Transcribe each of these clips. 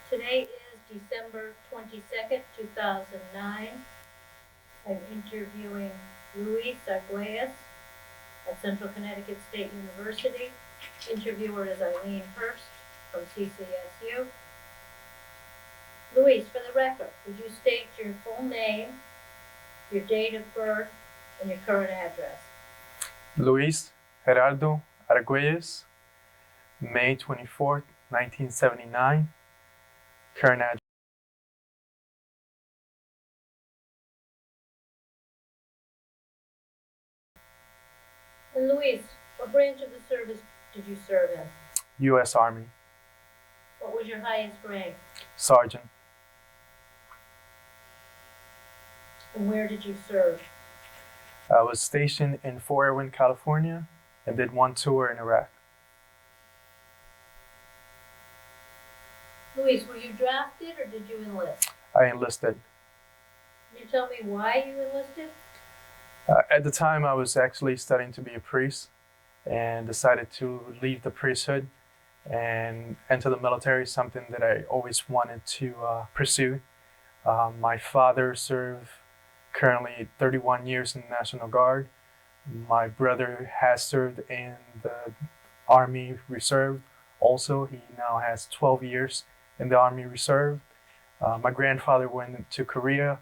Today is December 22nd, 2009. I'm interviewing Luis Arguelles at Central Connecticut State University. Interviewer is Eileen Hurst from CCSU. Luis, for the record, would you state your full name, your date of birth, and your current address? Luis Gerardo Arguelles, May 24th, 1979. Current address. And Luis, what branch of the service did you serve in? U.S. Army. What was your highest rank? Sergeant. And where did you serve? I was stationed in Fort Irwin, California, and did one tour in Iraq. Luis, were you drafted or did you enlist? I enlisted. Can you tell me why you enlisted? At the time, I was actually studying to be a priest and decided to leave the priesthood and enter the military, something that I always wanted to pursue. My father served currently 31 years in the National Guard. My brother has served in the Army Reserve. Also, he now has 12 years in the Army Reserve. My grandfather went to Korea.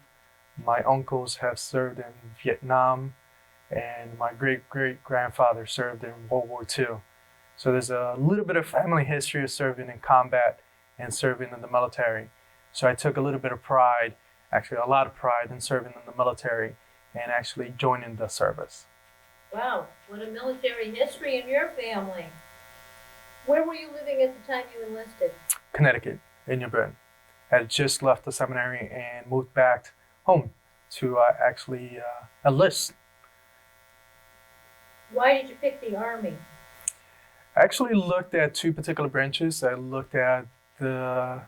My uncles have served in Vietnam, and my great-great-grandfather served in World War II. So there's a little bit of family history of serving in combat and serving in the military. So I took a little bit of pride, actually a lot of pride in serving in the military and actually joining the service. Wow, what a military history in your family. Where were you living at the time you enlisted? Connecticut, in New Britain. I had just left the seminary and moved back home to actually enlist. Why did you pick the Army? I actually looked at two particular branches. I looked at the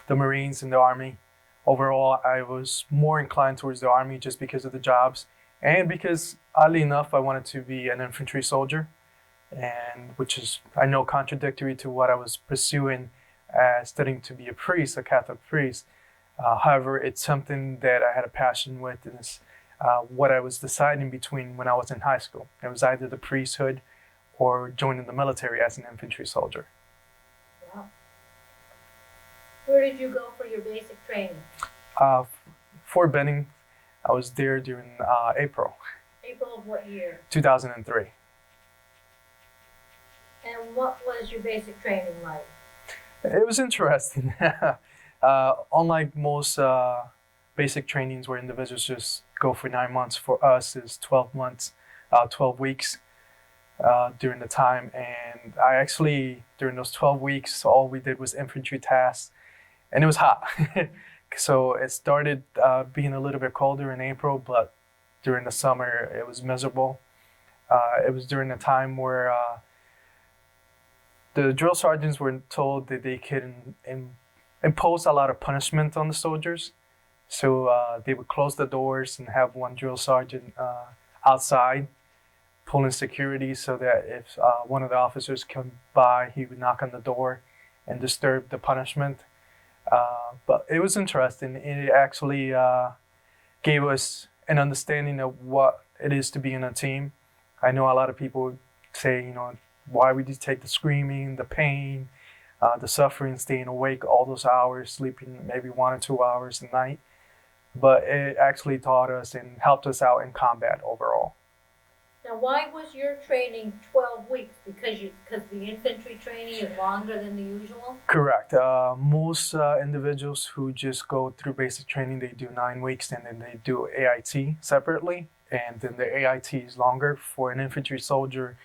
Marines and the Army. Overall, I was more inclined towards the Army just because of the jobs and because, oddly enough, I wanted to be an infantry soldier, and which is, I know, contradictory to what I was pursuing as studying to be a priest, a Catholic priest. However, it's something that I had a passion with, and it's what I was deciding between when I was in high school. It was either the priesthood or joining the military as an infantry soldier. Wow. Where did you go for your basic training? Fort Benning. I was there during April. April of what year? 2003. And what was your basic training like? It was interesting. Unlike most basic trainings where individuals just go for 9 months, for us is 12 months, 12 weeks during the time. And I actually, during those 12 weeks, all we did was infantry tasks, and it was hot. So it started being a little bit colder in April, but during the summer, it was miserable. It was during the time where the drill sergeants were told that they could impose a lot of punishment on the soldiers. So they would close the doors and have one drill sergeant outside pulling security so that if one of the officers came by, he would knock on the door and disturb the punishment. But it was interesting. It actually gave us an understanding of what it is to be in a team. I know a lot of people say, why would you take the screaming, the pain, the suffering, staying awake all those hours, sleeping maybe 1 or 2 hours a night. But it actually taught us and helped us out in combat overall. Now, why was your training 12 weeks? Because the infantry training is longer than the usual? Correct. Most individuals who just go through basic training, they do 9 weeks and then they do AIT separately. And then the AIT is longer. For an infantry soldier,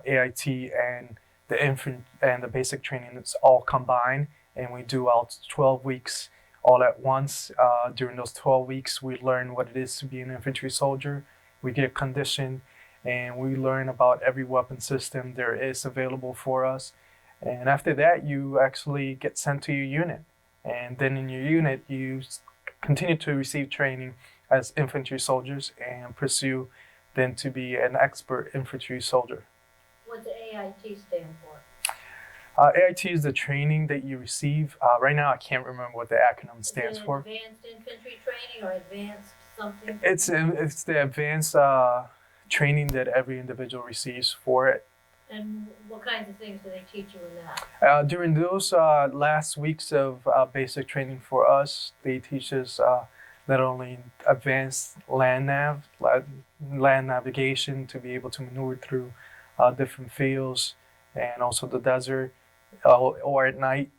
AIT and the basic training is all combined, and we do all 12 weeks all at once. During those 12 weeks, we learn what it is to be an infantry soldier. We get conditioned, and we learn about every weapon system there is available for us. And after that, you actually get sent to your unit. And then in your unit, you continue to receive training as infantry soldiers and pursue then to be an expert infantry soldier. What's AIT stand for? AIT is the training that you receive. Right now, I can't remember what the acronym stands for. Advanced infantry training or advanced something? It's the advanced training that every individual receives for it. And what kinds of things do they teach you in that? During those last weeks of basic training for us, they teach us not only advanced land navigation to be able to maneuver through different fields and also the desert, or at night,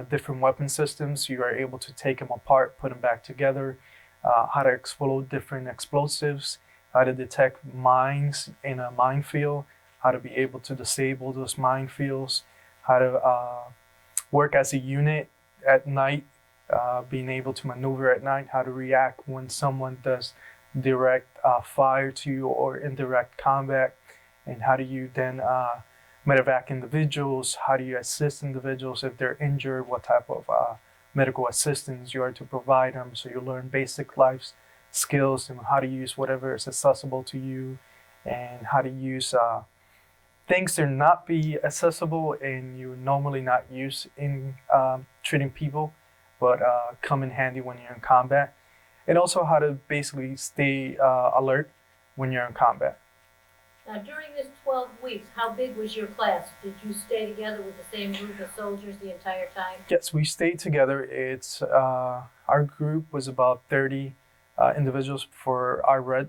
different weapon systems. You are able to take them apart, put them back together, how to explode different explosives, how to detect mines in a minefield, how to be able to disable those minefields, how to work as a unit at night, being able to maneuver at night, how to react when someone does direct fire to you or indirect combat, and how do you then medevac individuals, how do you assist individuals if they're injured, what type of medical assistance you are to provide them. So you learn basic life skills and how to use whatever is accessible to you, and how to use things that not be accessible and you normally not use in treating people, but come in handy when you're in combat. And also how to basically stay alert when you're in combat. Now, during this 12 weeks, how big was your class? Did you stay together with the same group of soldiers the entire time? Yes, we stayed together. It's our group was about 30 individuals for our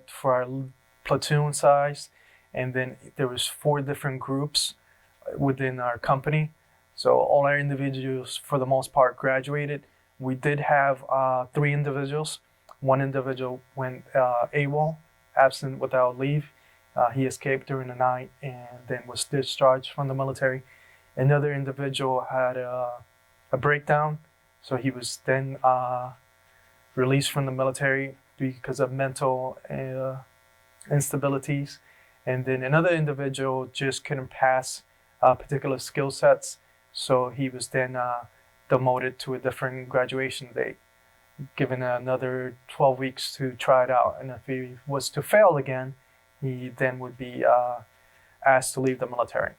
platoon size, and then there was 4 different groups within our company. So all our individuals, for the most part, graduated. We did have 3 individuals. One individual went AWOL, absent without leave. He escaped during the night and then was discharged from the military. Another individual had a breakdown, so he was then released from the military because of mental instabilities. And then another individual just couldn't pass particular skill sets, so he was then demoted to a different graduation date, given another 12 weeks to try it out. And if he was to fail again, he then would be asked to leave the military.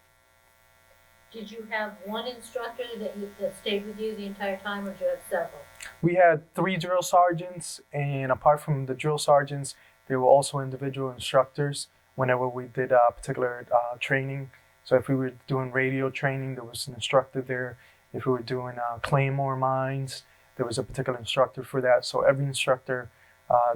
Did you have one instructor that stayed with you the entire time, or did you have several? We had 3 drill sergeants, and apart from the drill sergeants, there were also individual instructors whenever we did particular training. So if we were doing radio training, there was an instructor there. If we were doing claymore mines, there was a particular instructor for that. So every instructor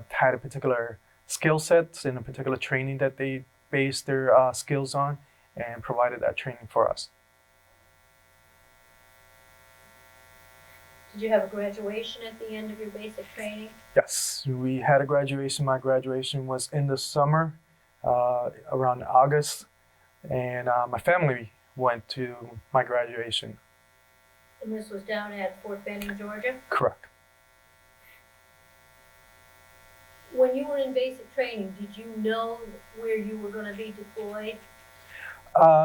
had a particular skill sets and a particular training that they based their skills on and provided that training for us. Did you have a graduation at the end of your basic training? Yes, we had a graduation. My graduation was in the summer, around August, and my family went to my graduation. And this was down at Fort Benning, Georgia? Correct. When you were in basic training, did you know where you were going to be deployed?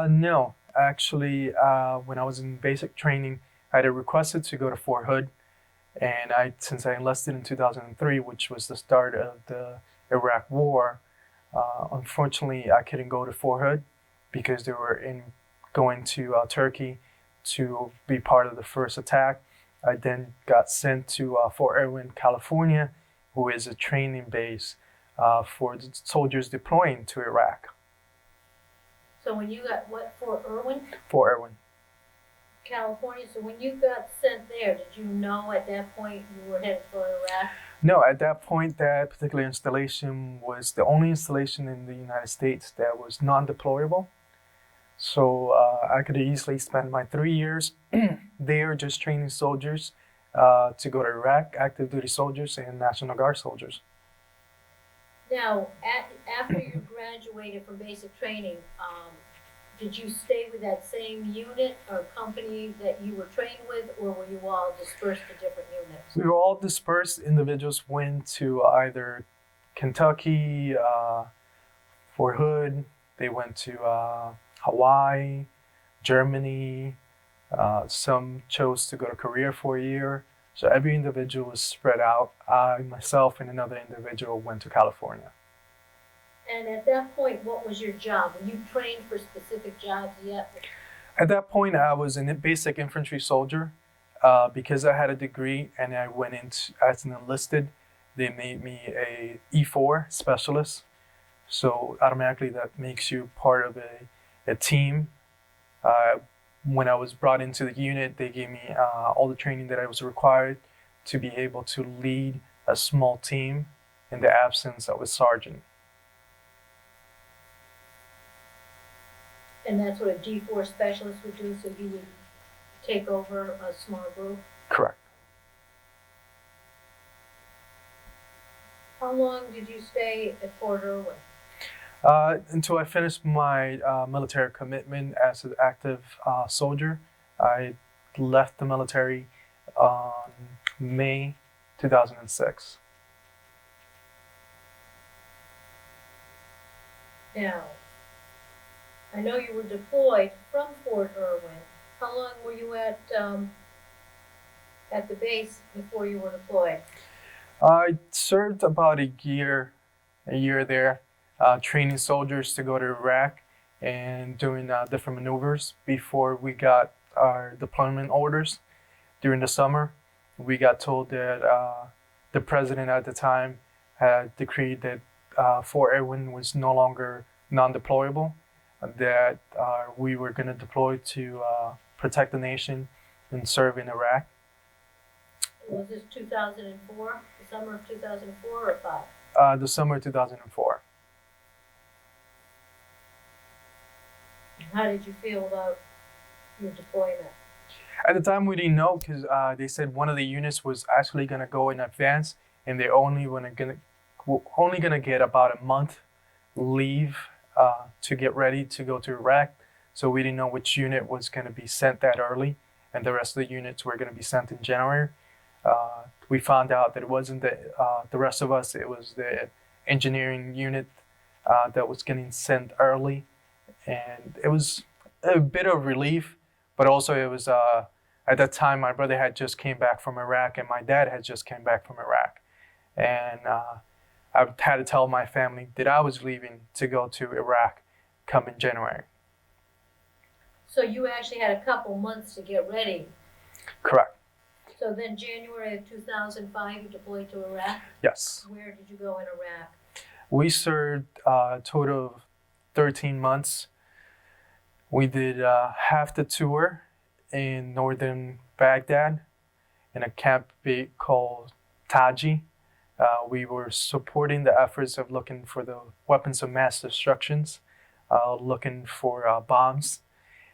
No, actually, when I was in basic training, I had requested to go to Fort Hood, and since I enlisted in 2003, which was the start of the Iraq War, unfortunately, I couldn't go to Fort Hood because they were going to Turkey to be part of the first attack. I then got sent to Fort Irwin, California, who is a training base for the soldiers deploying to Iraq. So when you got, Fort Irwin? Fort Irwin. California. So when you got sent there, did you know at that point you were headed for Iraq? No, at that point, that particular installation was the only installation in the United States that was non-deployable. So I could easily spend my 3 years there just training soldiers to go to Iraq, active duty soldiers and National Guard soldiers. Now, after you graduated from basic training, did you stay with that same unit or company that you were trained with, or were you all dispersed to different units? We were all dispersed. Individuals went to either Kentucky, Fort Hood. They went to Hawaii, Germany. Some chose to go to Korea for a year. So every individual was spread out. I, myself, and another individual went to California. And at that point, what was your job? Were you trained for specific jobs yet? At that point, I was a basic infantry soldier. Because I had a degree and I went into as an enlisted, they made me a E4 specialist. So automatically that makes you part of a team. When I was brought into the unit, they gave me all the training that I was required to be able to lead a small team in the absence of a sergeant. And that's what a D4 specialist would do, so you would take over a small group? Correct. How long did you stay at Fort Irwin? Until I finished my military commitment as an active soldier. I left the military on May 2006. Now, I know you were deployed from Fort Irwin. How long were you at the base before you were deployed? I served about a year there, training soldiers to go to Iraq and doing different maneuvers before we got our deployment orders. During the summer, we got told that the president at the time had decreed that Fort Irwin was no longer non-deployable, that we were going to deploy to protect the nation and serve in Iraq. Was this 2004, the summer of 2004 or 5? The summer of 2004. How did you feel about your deployment? At the time, we didn't know because they said one of the units was actually going to go in advance, and they're only going to get about a month leave to get ready to go to Iraq. So we didn't know which unit was going to be sent that early, and the rest of the units were going to be sent in January. We found out that it wasn't the rest of us, it was the engineering unit that was getting sent early. And it was a bit of relief, but also it was, at that time, my brother had just came back from Iraq and my dad had just came back from Iraq. And I had to tell my family that I was leaving to go to Iraq come in January. So you actually had a couple months to get ready. Correct. So then January of 2005, you deployed to Iraq? Yes. Where did you go in Iraq? We served a total of 13 months. We did half the tour in northern Baghdad in a camp called Taji. We were supporting the efforts of looking for the weapons of mass destructions, looking for bombs.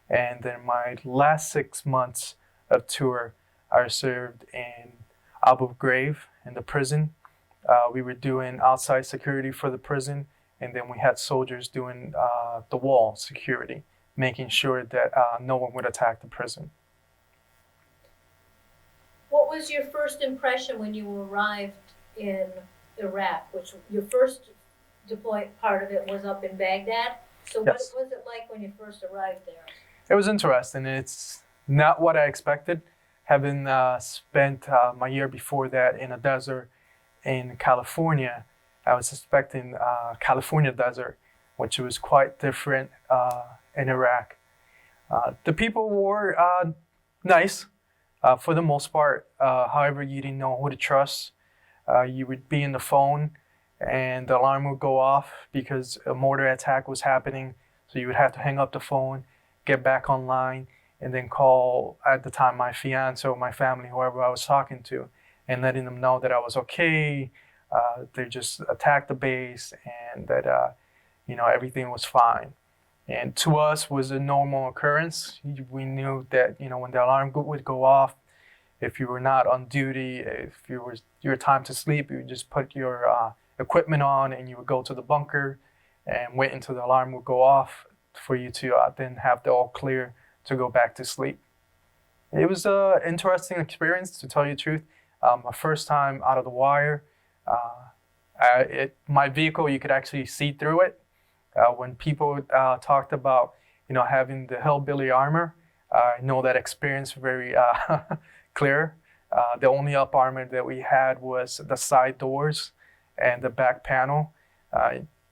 And then my last 6 months of tour, I served in Abu Ghraib in the prison. We were doing outside security for the prison, and then we had soldiers doing the wall security, making sure that no one would attack the prison. What was your first impression when you arrived in Iraq, which your first deployed part of it was up in Baghdad? So Yes. What was it like when you first arrived there? It was interesting. It's not what I expected. Having spent my year before that in a desert in California, I was expecting California desert, which was quite different in Iraq. The people were nice for the most part. However, you didn't know who to trust. You would be in the phone and the alarm would go off because a mortar attack was happening. So you would have to hang up the phone, get back online, and then call, at the time, my fiance or my family, whoever I was talking to, and letting them know that I was okay. They just attacked the base and that everything was fine. And to us was a normal occurrence. We knew that when the alarm would go off, if you were not on duty, if it was your time to sleep, you would just put your equipment on and you would go to the bunker and wait until the alarm would go off for you to then have the all clear to go back to sleep. It was an interesting experience, to tell you the truth. My first time out of the wire. My vehicle, you could actually see through it. When people talked about having the hillbilly armor, I know that experience very clear. The only up armor that we had was the side doors and the back panel.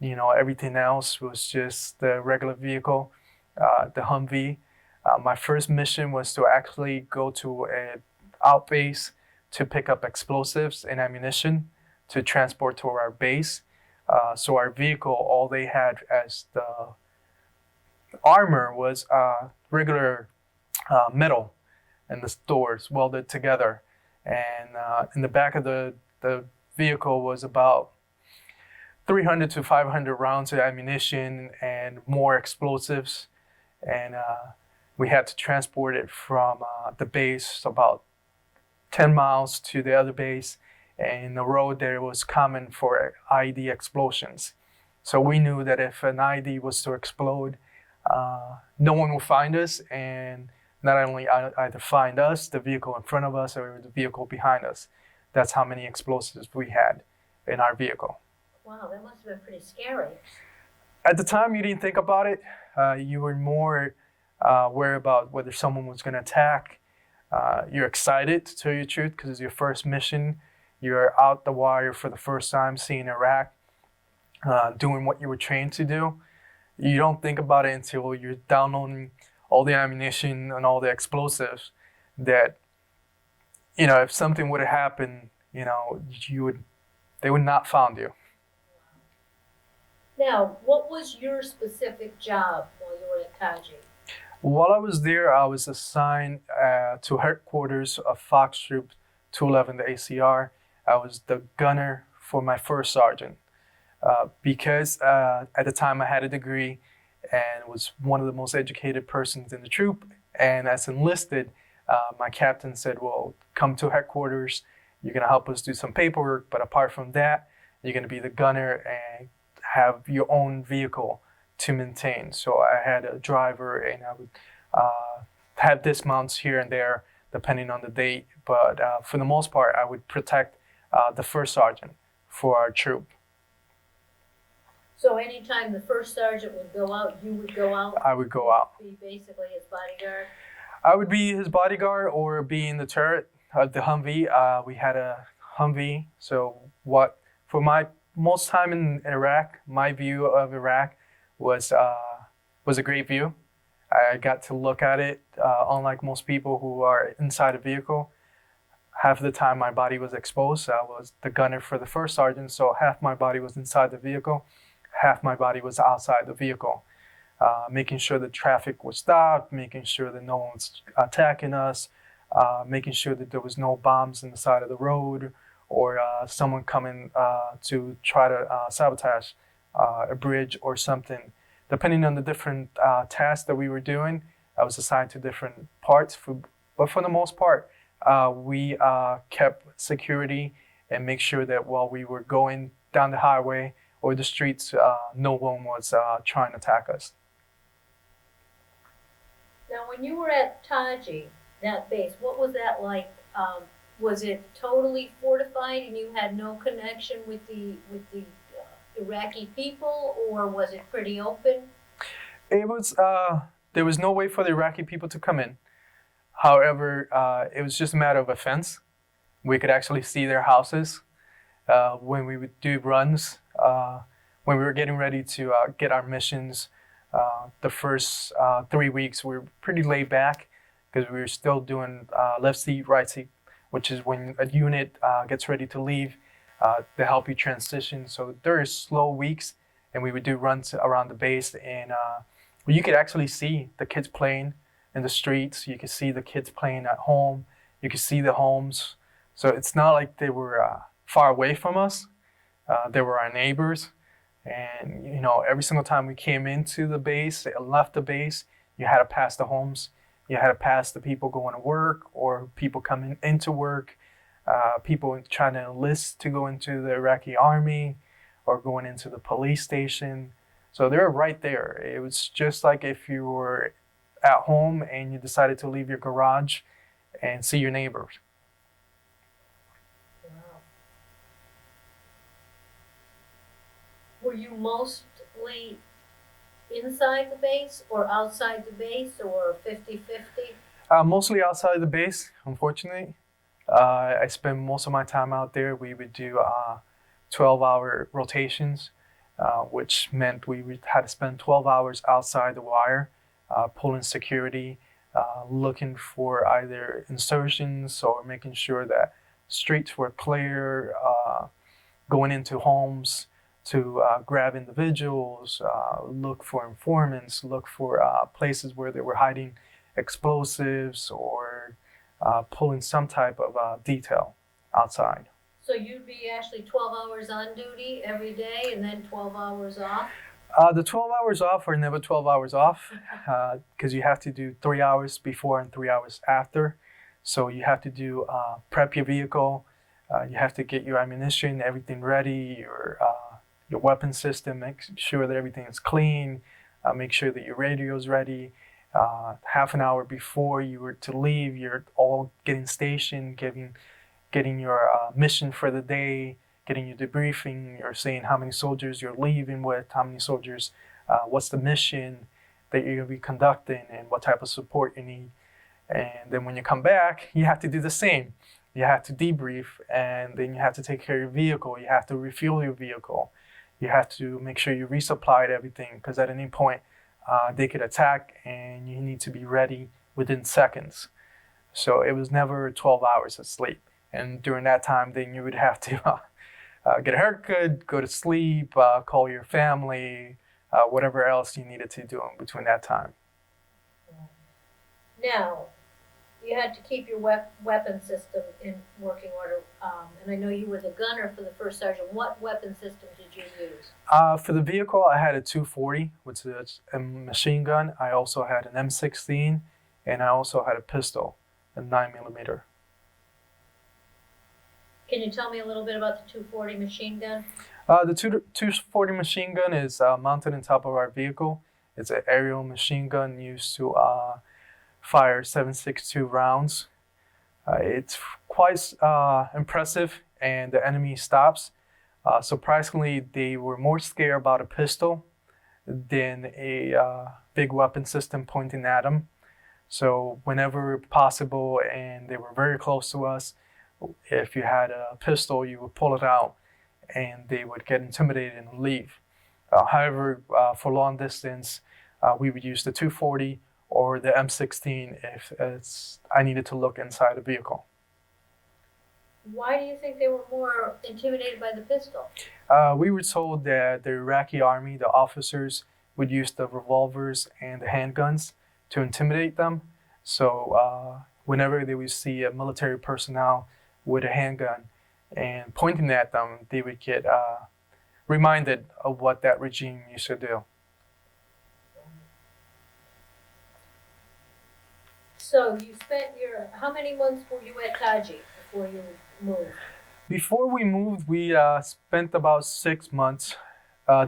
Everything else was just the regular vehicle, the Humvee. My first mission was to actually go to an outbase to pick up explosives and ammunition to transport to our base. So our vehicle, all they had as the armor was regular metal and the doors welded together. And in the back of the vehicle was about 300 to 500 rounds of ammunition and more explosives. And we had to transport it from the base about 10 miles to the other base. And the road there was common for IED explosions. So we knew that if an IED was to explode, no one would find us, and not only either find us, the vehicle in front of us, or the vehicle behind us. That's how many explosives we had in our vehicle. Wow, that must have been pretty scary. At the time, you didn't think about it. You were more worried about whether someone was going to attack. You're excited, to tell you the truth, because it's your first mission. You're out the wire for the first time, seeing Iraq, doing what you were trained to do. You don't think about it until you're downloading all the ammunition and all the explosives that, if something would have happened, they would not found you. Now, what was your specific job while you were at Taji? While I was there, I was assigned to headquarters of Fox Troop 211, the ACR. I was the gunner for my first sergeant. Because at the time I had a degree and was one of the most educated persons in the troop. And as enlisted, my captain said, well, come to headquarters. You're going to help us do some paperwork. But apart from that, you're going to be the gunner and have your own vehicle to maintain. So I had a driver, and I would have dismounts here and there, depending on the date. But for the most part, I would protect the first sergeant for our troop. So anytime the first sergeant would go out, you would go out? I would go out. Be basically his bodyguard? I would be his bodyguard or be in the turret of the Humvee. We had a Humvee. So for my most time in Iraq, my view of Iraq was a great view. I got to look at it, unlike most people who are inside a vehicle. Half of the time my body was exposed. I was the gunner for the first sergeant, so half my body was inside the vehicle. Half my body was outside the vehicle, making sure the traffic was stopped, making sure that no one's attacking us, making sure that there was no bombs in the side of the road or someone coming to try to sabotage a bridge or something. Depending on the different tasks that we were doing, I was assigned to different parts. But for the most part, we kept security and make sure that while we were going down the highway or the streets, no one was trying to attack us. Now, when you were at Taji, that base, what was that like? Was it totally fortified and you had no connection with the Iraqi people, or was it pretty open? It was. There was no way for the Iraqi people to come in. However, it was just a matter of a fence. We could actually see their houses when we would do runs. When we were getting ready to get our missions, the first 3 weeks we were pretty laid back because we were still doing left seat, right seat, which is when a unit gets ready to leave to help you transition. So there is slow weeks, and we would do runs around the base, and you could actually see the kids playing in the streets. You could see the kids playing at home. You could see the homes. So it's not like they were far away from us. They were our neighbors. And, every single time we came into the base and left the base, you had to pass the homes. You had to pass the people going to work or people coming into work, people trying to enlist to go into the Iraqi army or going into the police station. So they were right there. It was just like if you were at home and you decided to leave your garage and see your neighbors. Were you mostly inside the base or outside the base, or 50-50? Mostly outside the base, unfortunately. I spent most of my time out there. We would do 12-hour rotations, which meant we had to spend 12 hours outside the wire, pulling security, looking for either insertions or making sure that streets were clear, going into homes to grab individuals, look for informants, look for places where they were hiding explosives or pulling some type of detail outside. So you'd be actually 12 hours on duty every day and then 12 hours off? The 12 hours off are never 12 hours off because you have to do 3 hours before and 3 hours after. So you have to do prep your vehicle, you have to get your ammunition, everything ready, your weapon system, make sure that everything is clean, make sure that your radio is ready. Half an hour before you were to leave, you're all getting stationed, getting your mission for the day, getting your debriefing. You're saying how many soldiers you're leaving with, how many soldiers, what's the mission that you're going to be conducting, and what type of support you need. And then when you come back, you have to do the same. You have to debrief, and then you have to take care of your vehicle. You have to refuel your vehicle. You have to make sure you resupplied everything, because at any point they could attack, and you need to be ready within seconds. So it was never 12 hours of sleep. And during that time, then you would have to get a haircut, go to sleep, call your family, whatever else you needed to do in between that time. Now, you had to keep your weapon system in working order, and I know you were the gunner for the first sergeant. What weapon system did you use? For the vehicle, I had a 240, which is a machine gun. I also had an M16, and I also had a pistol, a 9mm. Can you tell me a little bit about the 240 machine gun? The 240 machine gun is mounted on top of our vehicle. It's an aerial machine gun used to fire 7.62 rounds. It's quite impressive, and the enemy stops. Surprisingly, they were more scared about a pistol than a big weapon system pointing at them. So whenever possible, and they were very close to us, if you had a pistol, you would pull it out, and they would get intimidated and leave. However, for long distance, we would use the 240 or the M16 if I needed to look inside the vehicle. Why do you think they were more intimidated by the pistol? We were told that the Iraqi army, the officers, would use the revolvers and the handguns to intimidate them. So whenever they would see a military personnel with a handgun and pointing at them, they would get reminded of what that regime used to do. So you spent how many months were you at Taji before you moved? Before we moved, we spent about 6 months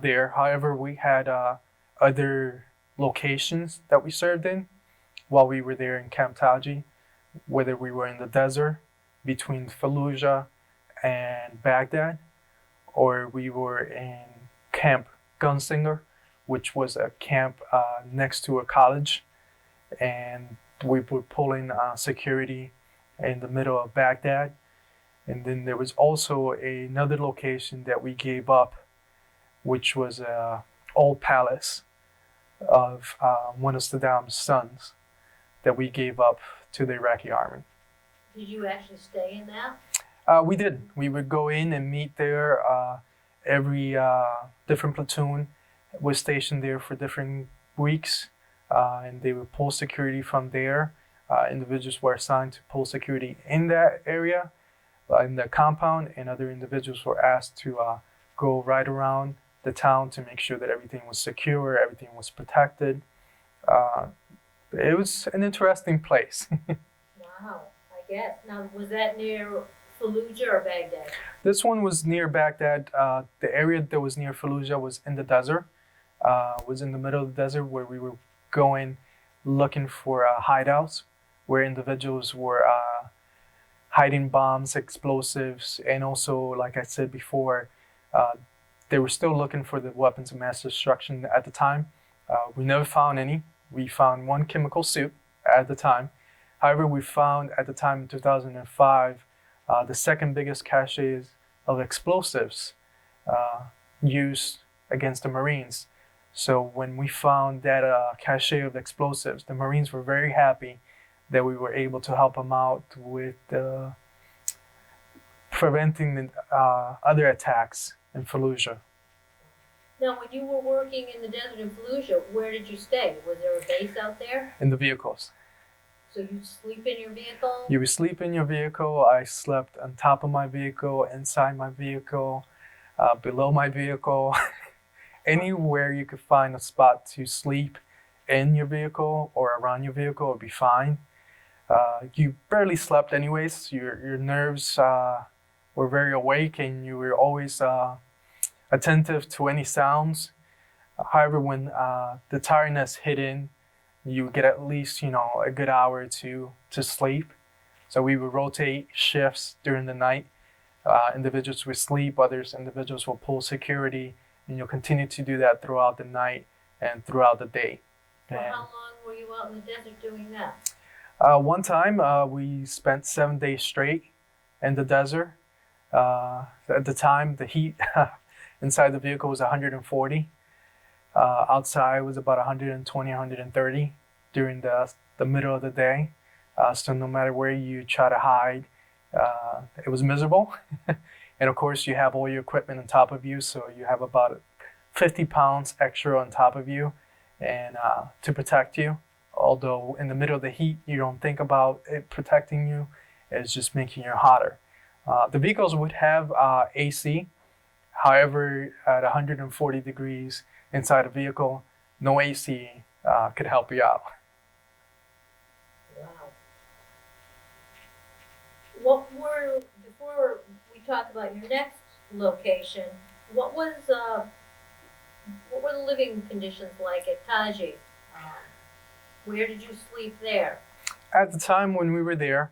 there. However, we had other locations that we served in while we were there in Camp Taji, whether we were in the desert between Fallujah and Baghdad, or we were in Camp Gunsinger, which was a camp next to a college, and we were pulling security in the middle of Baghdad. And then there was also another location that we gave up, which was an old palace of one of Saddam's sons that we gave up to the Iraqi army. Did you actually stay in that? We did. We would go in and meet there. Every different platoon was stationed there for different weeks, and they would pull security from there. Individuals were assigned to pull security in that area, in the compound, and other individuals were asked to go right around the town to make sure that everything was secure, everything was protected. It was an interesting place. Wow, I guess. Now, was that near Fallujah or Baghdad? This one was near Baghdad. The area that was near Fallujah was in the desert, was in the middle of the desert, where we were going looking for hideouts where individuals were hiding bombs, explosives, and also, like I said before, they were still looking for the weapons of mass destruction at the time. We never found any. We found one chemical suit at the time. However, we found at the time in 2005 the second biggest caches of explosives used against the Marines. So when we found that cache of explosives, the Marines were very happy that we were able to help them out with preventing the, other attacks in Fallujah. Now, when you were working in the desert in Fallujah, where did you stay? Was there a base out there? In the vehicles. So you'd sleep in your vehicle? You would sleep in your vehicle. I slept on top of my vehicle, inside my vehicle, below my vehicle. Anywhere you could find a spot to sleep in your vehicle or around your vehicle would be fine. You barely slept anyways. Your nerves were very awake and you were always attentive to any sounds. However, when the tiredness hit in, you get at least, a good hour or two to sleep. So we would rotate shifts during the night. Individuals would sleep, individuals will pull security, and you'll continue to do that throughout the night and throughout the day. For how long were you out in the desert doing that? One time we spent 7 days straight in the desert. At the time, the heat inside the vehicle was 140. Outside was about 120, 130 during the middle of the day. So no matter where you try to hide, it was miserable. And of course, you have all your equipment on top of you, so you have about 50 pounds extra on top of you, and to protect you. Although in the middle of the heat, you don't think about it protecting you; it's just making you hotter. The vehicles would have AC. However, at 140 degrees inside a vehicle, no AC could help you out. Wow. Before we talk about your next location, what were the living conditions like at Taji? Where did you sleep there? At the time when we were there,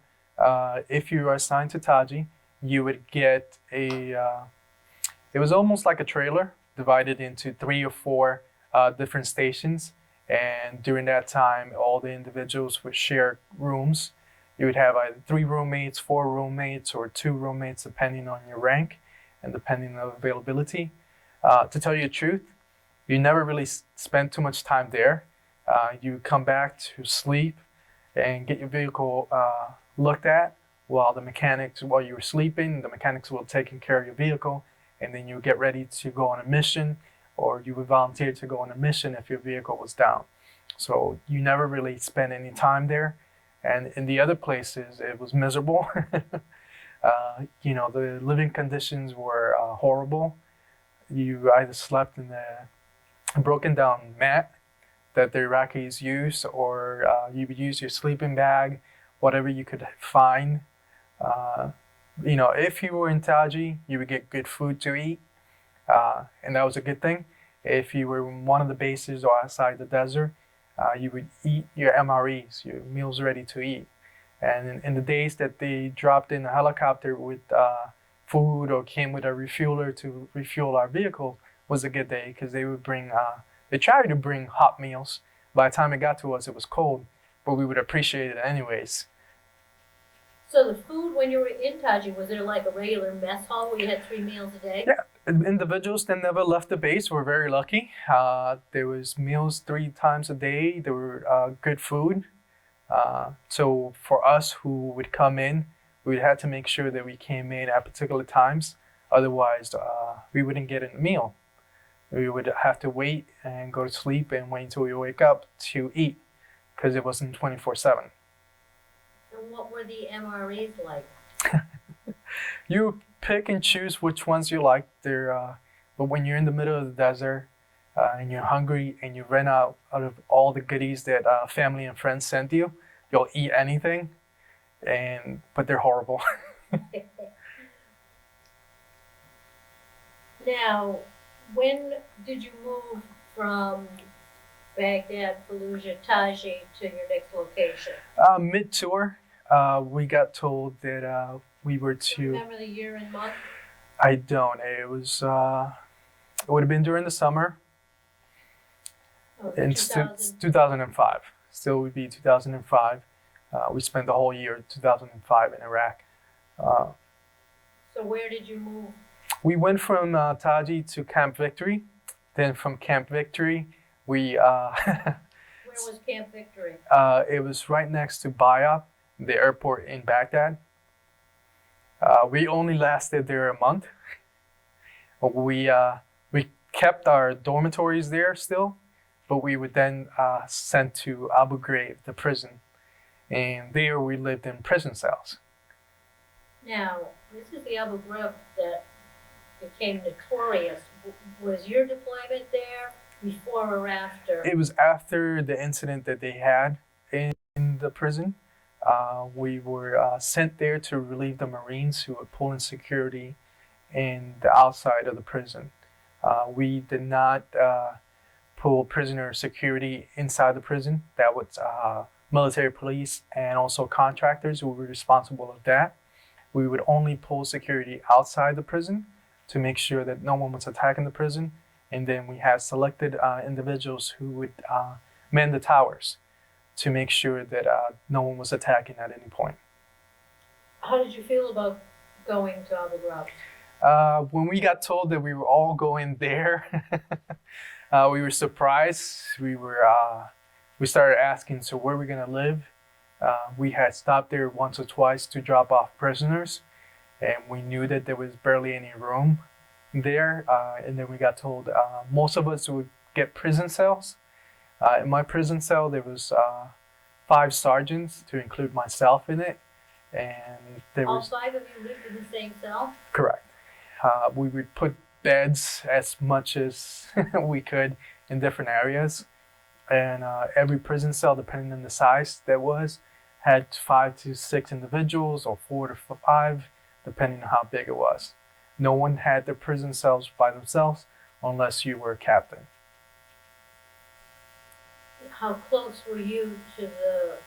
if you were assigned to Taji, you would get it was almost like a trailer divided into 3 or 4 different stations. And during that time, all the individuals would share rooms. You would have either 3 roommates, 4 roommates, or 2 roommates, depending on your rank and depending on availability. To tell you the truth, you never really spent too much time there. You come back to sleep and get your vehicle looked at while you were sleeping, the mechanics will take care of your vehicle, and then you get ready to go on a mission, or you would volunteer to go on a mission if your vehicle was down. So you never really spent any time there. And in the other places, it was miserable. The living conditions were horrible. You either slept in a broken down mat that the Iraqis use, or you would use your sleeping bag, whatever you could find. If you were in Taji, you would get good food to eat, and that was a good thing. If you were in one of the bases or outside the desert, you would eat your MREs, your meals ready to eat. And in the days that they dropped in a helicopter with food or came with a refueler to refuel our vehicle was a good day, because they would they tried to bring hot meals. By the time it got to us, it was cold, but we would appreciate it anyways. So the food when you were in Taji, was there like a regular mess hall where you had 3 meals a day? Yeah, individuals that never left the base were very lucky. There was meals 3 times a day. There were good food. So for us who would come in, we had to make sure that we came in at particular times. Otherwise, we wouldn't get a meal. We would have to wait and go to sleep and wait until we wake up to eat, because it wasn't 24/7. And what were the MREs like? You pick and choose which ones you like. But when you're in the middle of the desert and you're hungry and you ran out of all the goodies that family and friends sent you, you'll eat anything, but they're horrible. Now, when did you move from Baghdad, Fallujah, Taji to your next location? Mid-tour, we got told that we were to... Remember the year and month? I don't. It was... it would have been during the summer. In 2005. Still would be 2005. We spent the whole year 2005 in Iraq. So where did you move? We went from Taji to Camp Victory, Then from Camp Victory, we Where was Camp Victory? it was right next to Bayat, the airport in Baghdad. We only lasted there a month. We kept our dormitories there still, but we would then sent to Abu Ghraib, the prison, and there we lived in prison cells. Now, this is the Abu Ghraib that became notorious. Was your deployment there before or after? It was after the incident that they had in the prison. We were sent there to relieve the Marines who were pulling security in the outside of the prison. We did not pull prisoner security inside the prison. That was military police and also contractors who were responsible of that. We would only pull security outside the prison to make sure that no one was attacking the prison. And then we had selected individuals who would man the towers to make sure that no one was attacking at any point. How did you feel about going to Abu Ghraib? When we got told that we were all going there, we were surprised. We started asking, so where are we gonna live? We had stopped there once or twice to drop off prisoners, and we knew that there was barely any room there. And then we got told most of us would get prison cells. In my prison cell, there was 5 sergeants, to include myself in it, and there All was 5 of you lived in the same cell? correct. We would put beds as much as we could in different areas, and every prison cell, depending on the size that was, had 5 to 6 individuals or 4 to 5, depending on how big it was. No one had their prison cells by themselves unless you were a captain. How close were you to the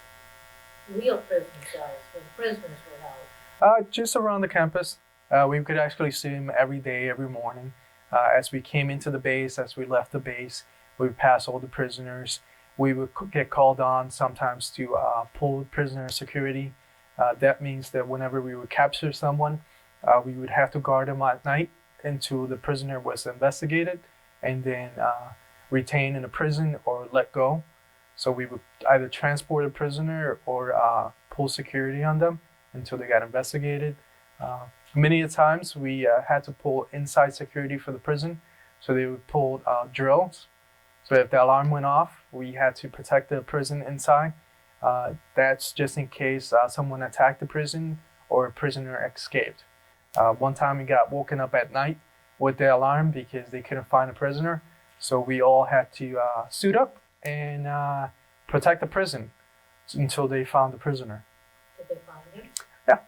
real prison cells when prisoners were held? Just around the campus. We could actually see them every day, every morning. As we came into the base, as we left the base, we would pass all the prisoners. We would get called on sometimes to pull prisoner security. That means that whenever we would capture someone, we would have to guard them at night until the prisoner was investigated and then retained in the prison or let go. So we would either transport a prisoner or pull security on them until they got investigated. Many a times we had to pull inside security for the prison. So they would pull drills. So if the alarm went off, we had to protect the prison inside. That's just in case someone attacked the prison or a prisoner escaped. One time we got woken up at night with the alarm because they couldn't find a prisoner. So we all had to suit up and protect the prison until they found the prisoner. Did they find him? Yeah.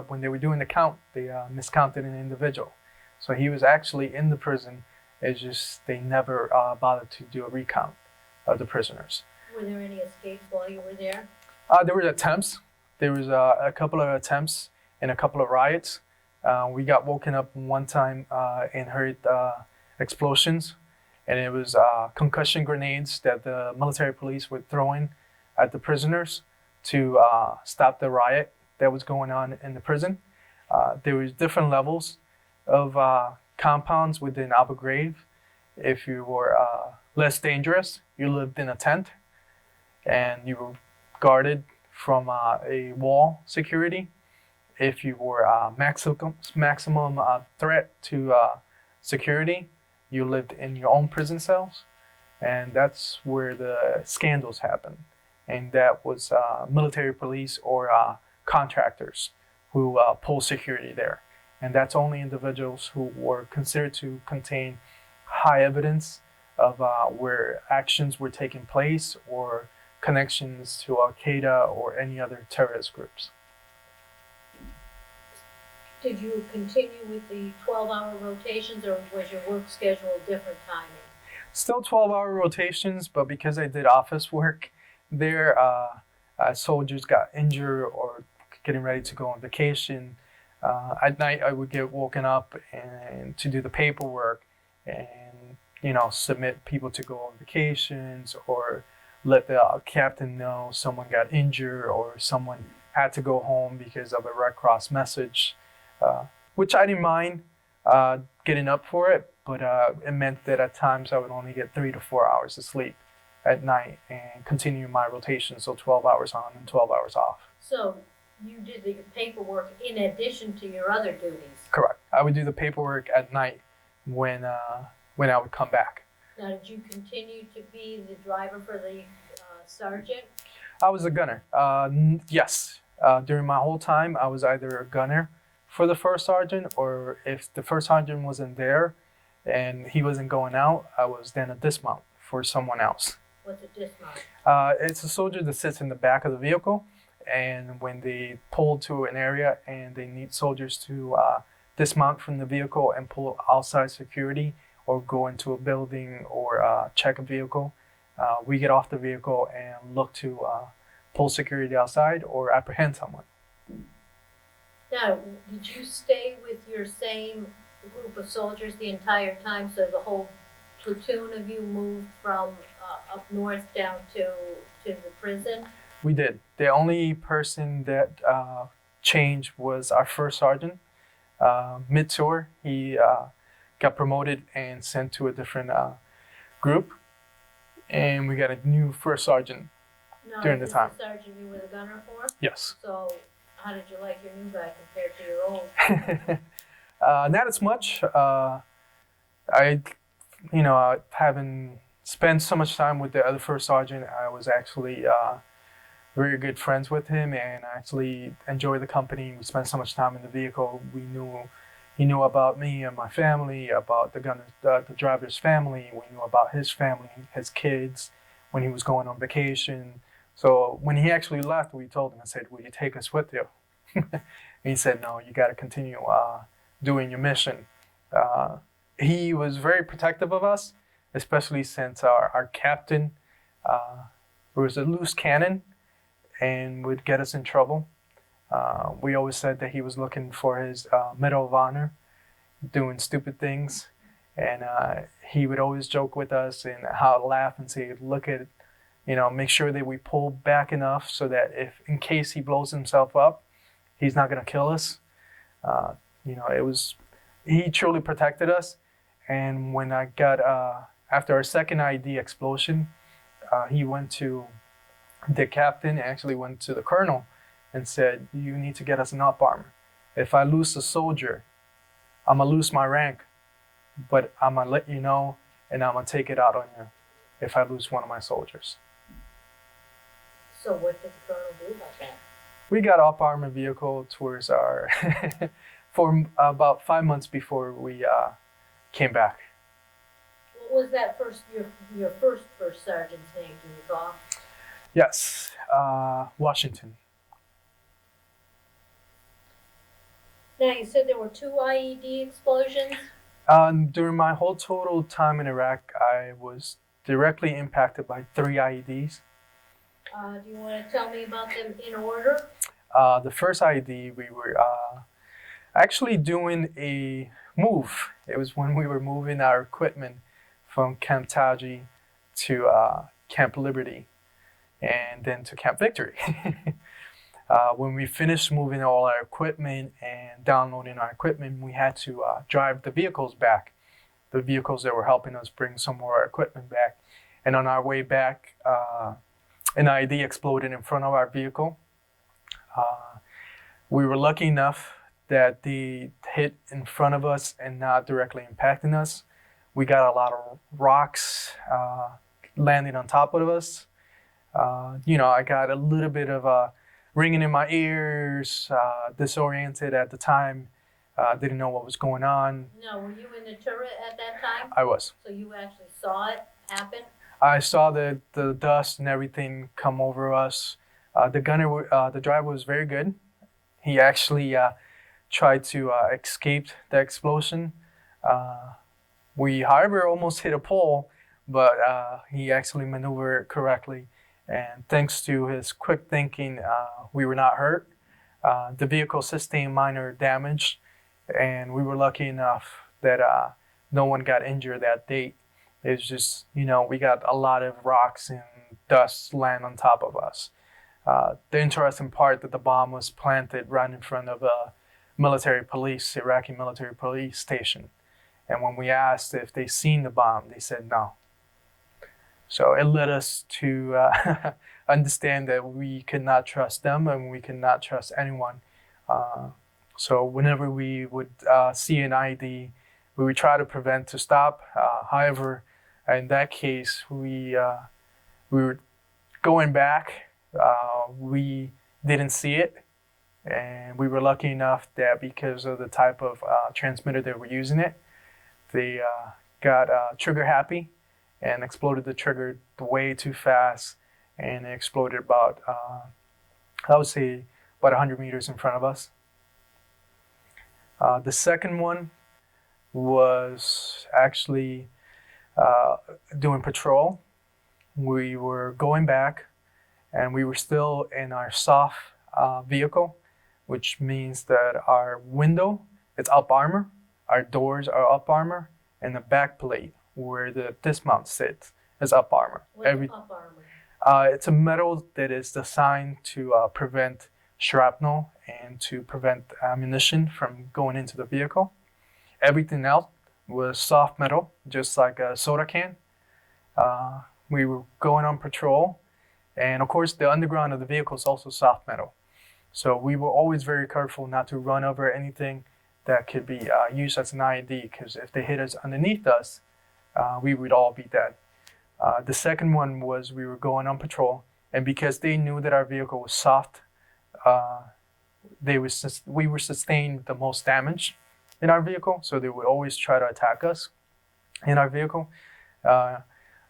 When they were doing the count, they miscounted an individual. So he was actually in the prison. It's just they never bothered to do a recount of the prisoners. Were there any escapes while you were there? There were attempts. There was a couple of attempts and a couple of riots. We got woken up one time and heard explosions, and it was concussion grenades that the military police were throwing at the prisoners to stop the riot that was going on in the prison. There was different levels of compounds within Abu Ghraib. If you were less dangerous, you lived in a tent and you were guarded from a wall security. If you were maximum threat to security, you lived in your own prison cells. And that's where the scandals happened. And that was military police or contractors who pull security there. And that's only individuals who were considered to contain high evidence of where actions were taking place or connections to Al-Qaeda or any other terrorist groups. Did you continue with the 12-hour rotations, or was your work schedule different timing? Still 12-hour rotations, but because I did office work there, soldiers got injured or getting ready to go on vacation. At night, I would get woken up and to do the paperwork and submit people to go on vacations or let the captain know someone got injured or someone had to go home because of a Red Cross message, which I didn't mind getting up for it. but it meant that at times I would only get 3 to 4 hours of sleep at night and continue my rotation, so 12 hours on and 12 hours off. So you did the paperwork in addition to your other duties? Correct. I would do the paperwork at night when I would come back. Now, did you continue to be the driver for the sergeant? I was a gunner. Yes. During my whole time, I was either a gunner for the first sergeant, or if the first sergeant wasn't there and he wasn't going out, I was then a dismount for someone else. What's a dismount? It's a soldier that sits in the back of the vehicle, and when they pull to an area and they need soldiers to dismount from the vehicle and pull outside security or go into a building or check a vehicle, we get off the vehicle and look to pull security outside or apprehend someone. Now, did you stay with your same group of soldiers the entire time, so the whole platoon of you moved from up north down to the prison? We did. The only person that changed was our first sergeant, mid-tour. He got promoted and sent to a different group, and we got a new first sergeant during the time. The sergeant you were the gunner for? Yes. So how did you like your new guy compared to your old? Not as much. Having spent so much time with the other first sergeant, I was actually very good friends with him, and I actually enjoyed the company. We spent so much time in the vehicle. He knew about me and my family, about the driver's family. We knew about his family, his kids, when he was going on vacation. So when he actually left, we told him, I said, "Will you take us with you?" And he said, "No, you got to continue doing your mission." He was very protective of us, especially since our captain was a loose cannon and would get us in trouble. We always said that he was looking for his Medal of Honor, doing stupid things. And he would always joke with us and laugh and say, "Look at, make sure that we pull back enough so that if, in case he blows himself up, he's not going to kill us." He truly protected us. And when I got, after our second ID explosion, he went to the captain, actually went to the colonel and said, "You need to get us an up armor. If I lose a soldier, I'm going to lose my rank, but I'm going to let you know, and I'm going to take it out on you if I lose one of my soldiers." So what did the colonel do about that? We got up armor vehicle towards our, for about 5 months before we came back. What was that your first sergeant's name, do you recall? Yes, Washington. Now, you said there were 2 IED explosions? During my whole total time in Iraq, I was directly impacted by 3 IEDs. Do you want to tell me about them in order? The first IED, we were actually doing a move. It was when we were moving our equipment from Camp Taji to Camp Liberty and then to Camp Victory. When we finished moving all our equipment and downloading our equipment, we had to drive the vehicles back, the vehicles that were helping us bring some more equipment back. And on our way back, an IED exploded in front of our vehicle. We were lucky enough that they hit in front of us and not directly impacting us. We got a lot of rocks landing on top of us. I got a little bit of ringing in my ears, disoriented at the time, didn't know what was going on. No, were you in the turret at that time? I was. So you actually saw it happen? I saw the dust and everything come over us. The driver was very good. He actually tried to escape the explosion. We, however, almost hit a pole, but he actually maneuvered correctly. And thanks to his quick thinking, we were not hurt. The vehicle sustained minor damage, and we were lucky enough that no one got injured that day. It's just, we got a lot of rocks and dust land on top of us. The interesting part that the bomb was planted right in front of a Iraqi military police station. And when we asked if they seen the bomb, they said no. So it led us to understand that we could not trust them and we could not trust anyone. So whenever we would see an IED, we would try to prevent to stop. However, in that case, we were going back. We didn't see it, and we were lucky enough that because of the type of transmitter that were using it, they got trigger happy and exploded the trigger way too fast, and it exploded about, I would say, about 100 meters in front of us. The second one was actually doing patrol. We were going back, and we were still in our soft vehicle, which means that our window is up armor, our doors are up armor, and the back plate where the dismount sits is up armor. What's up armor? It's a metal that is designed to prevent shrapnel and to prevent ammunition from going into the vehicle. Everything else was soft metal, just like a soda can. We were going on patrol, and of course the underground of the vehicle is also soft metal. So we were always very careful not to run over anything that could be used as an IED, because if they hit us underneath us, we would all be dead. The second one was we were going on patrol, and because they knew that our vehicle was soft, we were sustained the most damage in our vehicle, so they would always try to attack us in our vehicle.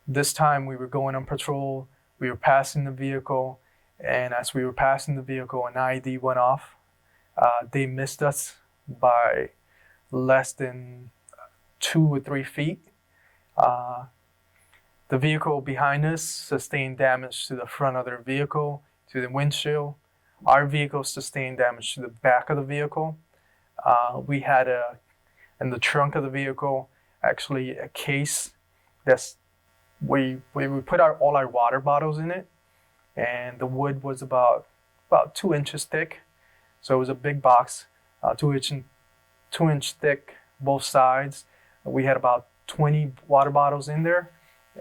This time we were going on patrol, we were passing the vehicle, and as we were passing the vehicle, an IED went off. They missed us by less than 2 or 3 feet. The vehicle behind us sustained damage to the front of their vehicle, to the windshield. Our vehicle sustained damage to the back of the vehicle. We had in the trunk of the vehicle, actually a case that's, we put all our water bottles in it, and the wood was about 2 inches thick. So it was a big box, 2 inch thick, both sides. We had about 20 water bottles in there.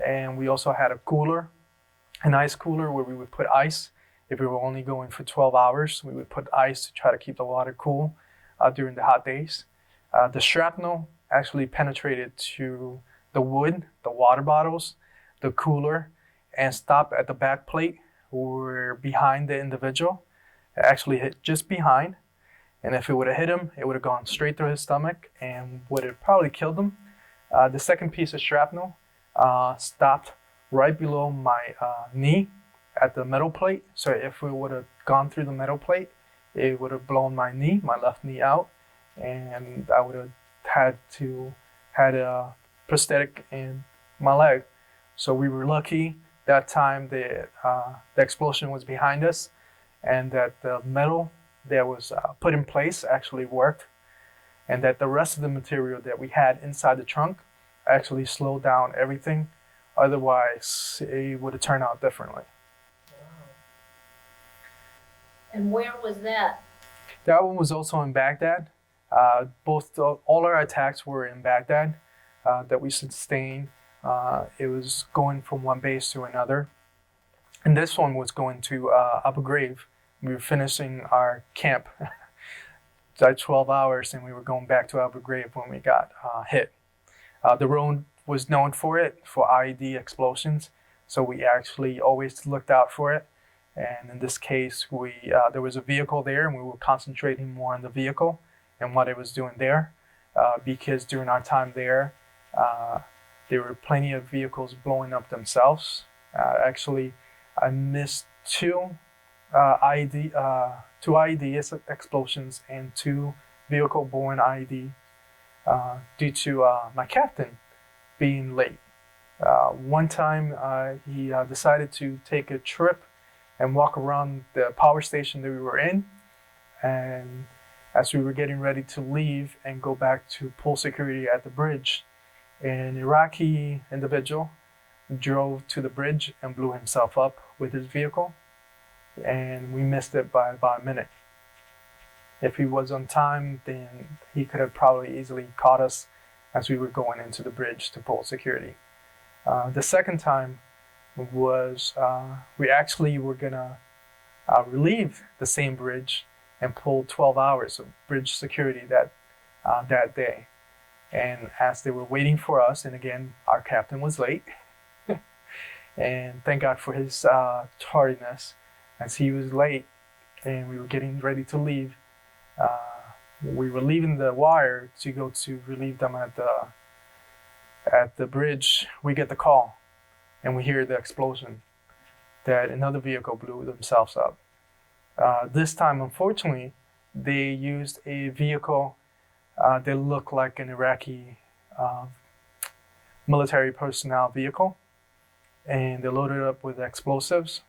And we also had a cooler, an ice cooler where we would put ice. If we were only going for 12 hours, we would put ice to try to keep the water cool during the hot days. The shrapnel actually penetrated to the wood, the water bottles, the cooler, and stopped at the back plate or behind the individual. It actually hit just behind. And if it would have hit him, it would have gone straight through his stomach and would have probably killed him. The second piece of shrapnel stopped right below my knee at the metal plate. So if it would have gone through the metal plate, it would have blown my knee, my left knee out, and I would have had a prosthetic in my leg. So we were lucky that time that the explosion was behind us, and that the metal that was put in place actually worked, and that the rest of the material that we had inside the trunk actually slowed down everything. Otherwise, it would have turned out differently. Wow. And where was that? That one was also in Baghdad. All our attacks were in Baghdad that we sustained. It was going from one base to another. And this one was going to Abu Ghraib. We were finishing our camp at 12 hours, and we were going back to Abu Ghraib when we got hit. The road was known for IED explosions, so we actually always looked out for it. And in this case, there was a vehicle there, and we were concentrating more on the vehicle and what it was doing there, because during our time there were plenty of vehicles blowing up themselves. Actually, I missed two IED explosions and 2 vehicle-borne IED due to my captain being late. One time he decided to take a trip and walk around the power station that we were in, and as we were getting ready to leave and go back to pull security at the bridge, an Iraqi individual drove to the bridge and blew himself up with his vehicle, and we missed it by about a minute. If he was on time, then he could have probably easily caught us as we were going into the bridge to pull security. The second time was we actually were gonna relieve the same bridge and pull 12 hours of bridge security that day. And as they were waiting for us, and again, our captain was late, and thank God for his tardiness, as he was late and we were getting ready to leave, we were leaving the wire to go to relieve them at the bridge. We get the call and we hear the explosion that another vehicle blew themselves up. This time, unfortunately, they used a vehicle that looked like an Iraqi military personnel vehicle, and they loaded it up with explosives.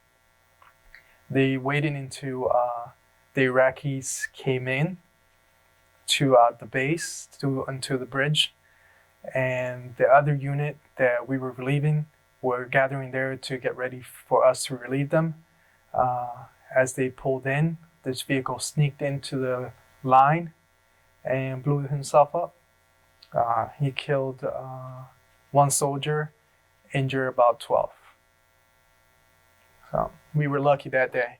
They waited until the Iraqis came in to the base, onto the bridge, and the other unit that we were relieving were gathering there to get ready for us to relieve them. As they pulled in, this vehicle sneaked into the line and blew himself up. He killed one soldier, injured about 12. So we were lucky that day.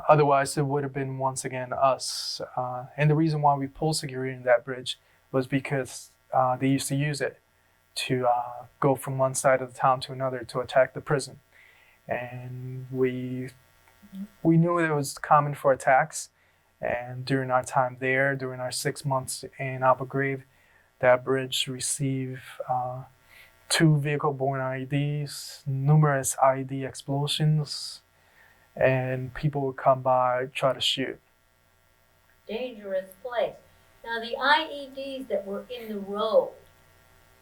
Otherwise, it would have been once again us. And the reason why we pulled security in that bridge was because they used to use it to go from one side of the town to another to attack the prison. And we knew it was common for attacks. And during our time there, during our 6 months in Abu Ghraib, that bridge received 2 vehicle-borne IEDs, numerous IED explosions, and people would come by, try to shoot. Dangerous place. Now, the IEDs that were in the road,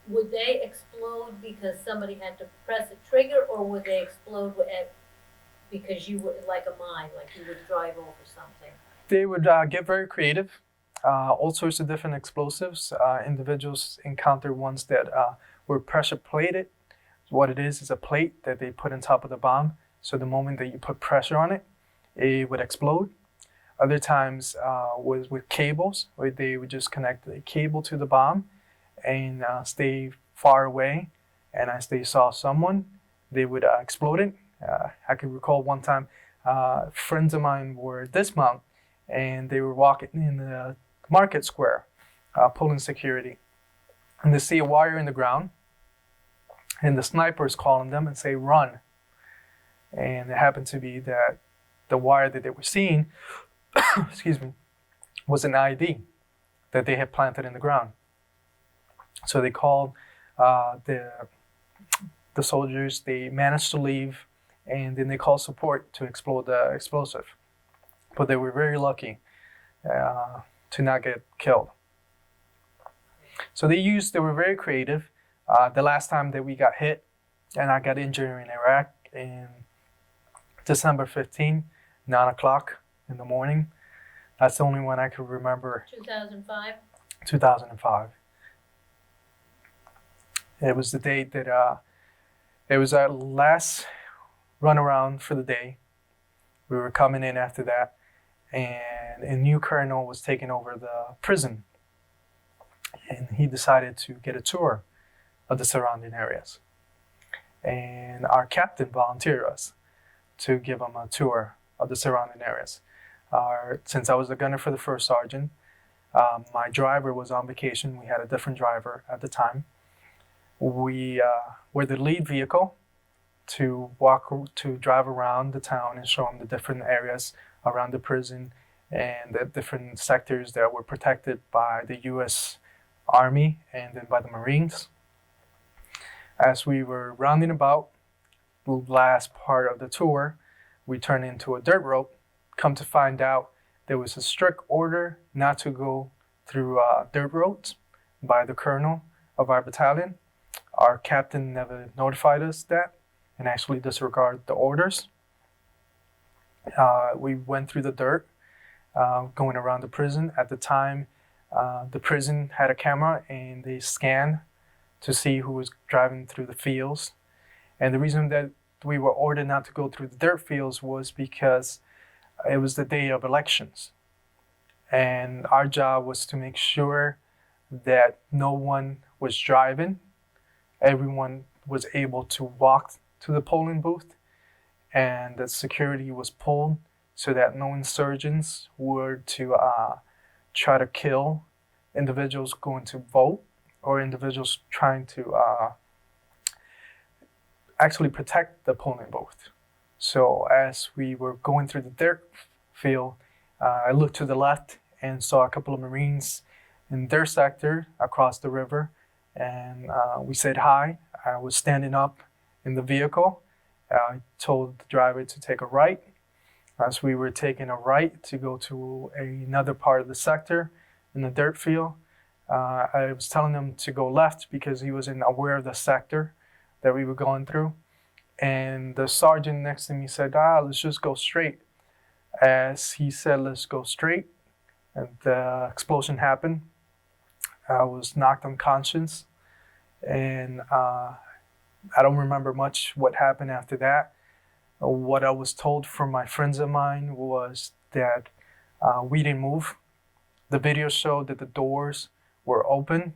would they explode because somebody had to press a trigger, or would they explode because you would, like a mine, like you would drive over something? They would get very creative, all sorts of different explosives. Individuals encountered ones that were pressure plated. What it is a plate that they put on top of the bomb. So the moment that you put pressure on it, it would explode. Other times was with cables, where they would just connect a cable to the bomb and stay far away. And as they saw someone, they would explode it. I can recall one time, friends of mine were dismount, and they were walking in the market square, pulling security. And they see a wire in the ground, and the sniper's calling them and say, "Run." And it happened to be that the wire that they were seeing, excuse me, was an IED that they had planted in the ground. So they called the soldiers. They managed to leave, and then they called support to explode the explosive. But they were very lucky to not get killed. So they were very creative. The last time that we got hit and I got injured in Iraq in December 15, 9 o'clock in the morning. That's the only one I could remember. 2005? 2005. It was the date that it was our last run around for the day. We were coming in after that, and a new colonel was taking over the prison, and he decided to get a tour of the surrounding areas. And our captain volunteered us to give him a tour of the surrounding areas. Since I was the gunner for the first sergeant, my driver was on vacation. We had a different driver at the time. We were the lead vehicle to drive around the town and show them the different areas around the prison and the different sectors that were protected by the U.S. Army and then by the Marines. As we were rounding about the last part of the tour, we turned into a dirt road. Come to find out, there was a strict order not to go through dirt roads by the colonel of our battalion. Our captain never notified us that and actually disregarded the orders. We went through the dirt, going around the prison. At the time, the prison had a camera and they scanned to see who was driving through the fields. And the reason that we were ordered not to go through the dirt fields was because it was the day of elections. And our job was to make sure that no one was driving. Everyone was able to walk to the polling booth, and the security was pulled so that no insurgents were to try to kill individuals going to vote or individuals trying to actually protect the polling booth. So as we were going through the dirt field, I looked to the left and saw a couple of Marines in their sector across the river, and we said hi. I was standing up in the vehicle. I told the driver to take a right. As we were taking a right to go to another part of the sector in the dirt field, I was telling him to go left because he wasn't aware of the sector that we were going through. And the sergeant next to me said, let's just go straight. As he said, let's go straight, and the explosion happened. I was knocked unconscious, and I don't remember much what happened after that. What I was told from my friends of mine was that we didn't move. The video showed that the doors were open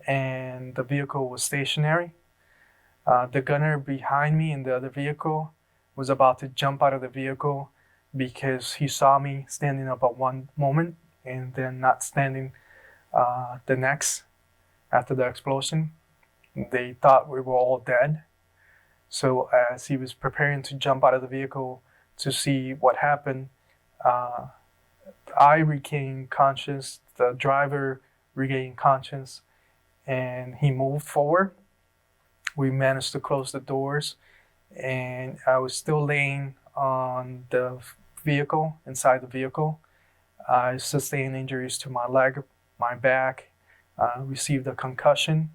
and the vehicle was stationary. The gunner behind me in the other vehicle was about to jump out of the vehicle because he saw me standing up at one moment and then not standing the next after the explosion. They thought we were all dead. So as he was preparing to jump out of the vehicle to see what happened, I regained conscious, the driver regained conscious, and he moved forward. We managed to close the doors, and I was still laying on the vehicle, inside the vehicle. I sustained injuries to my leg, my back, received a concussion.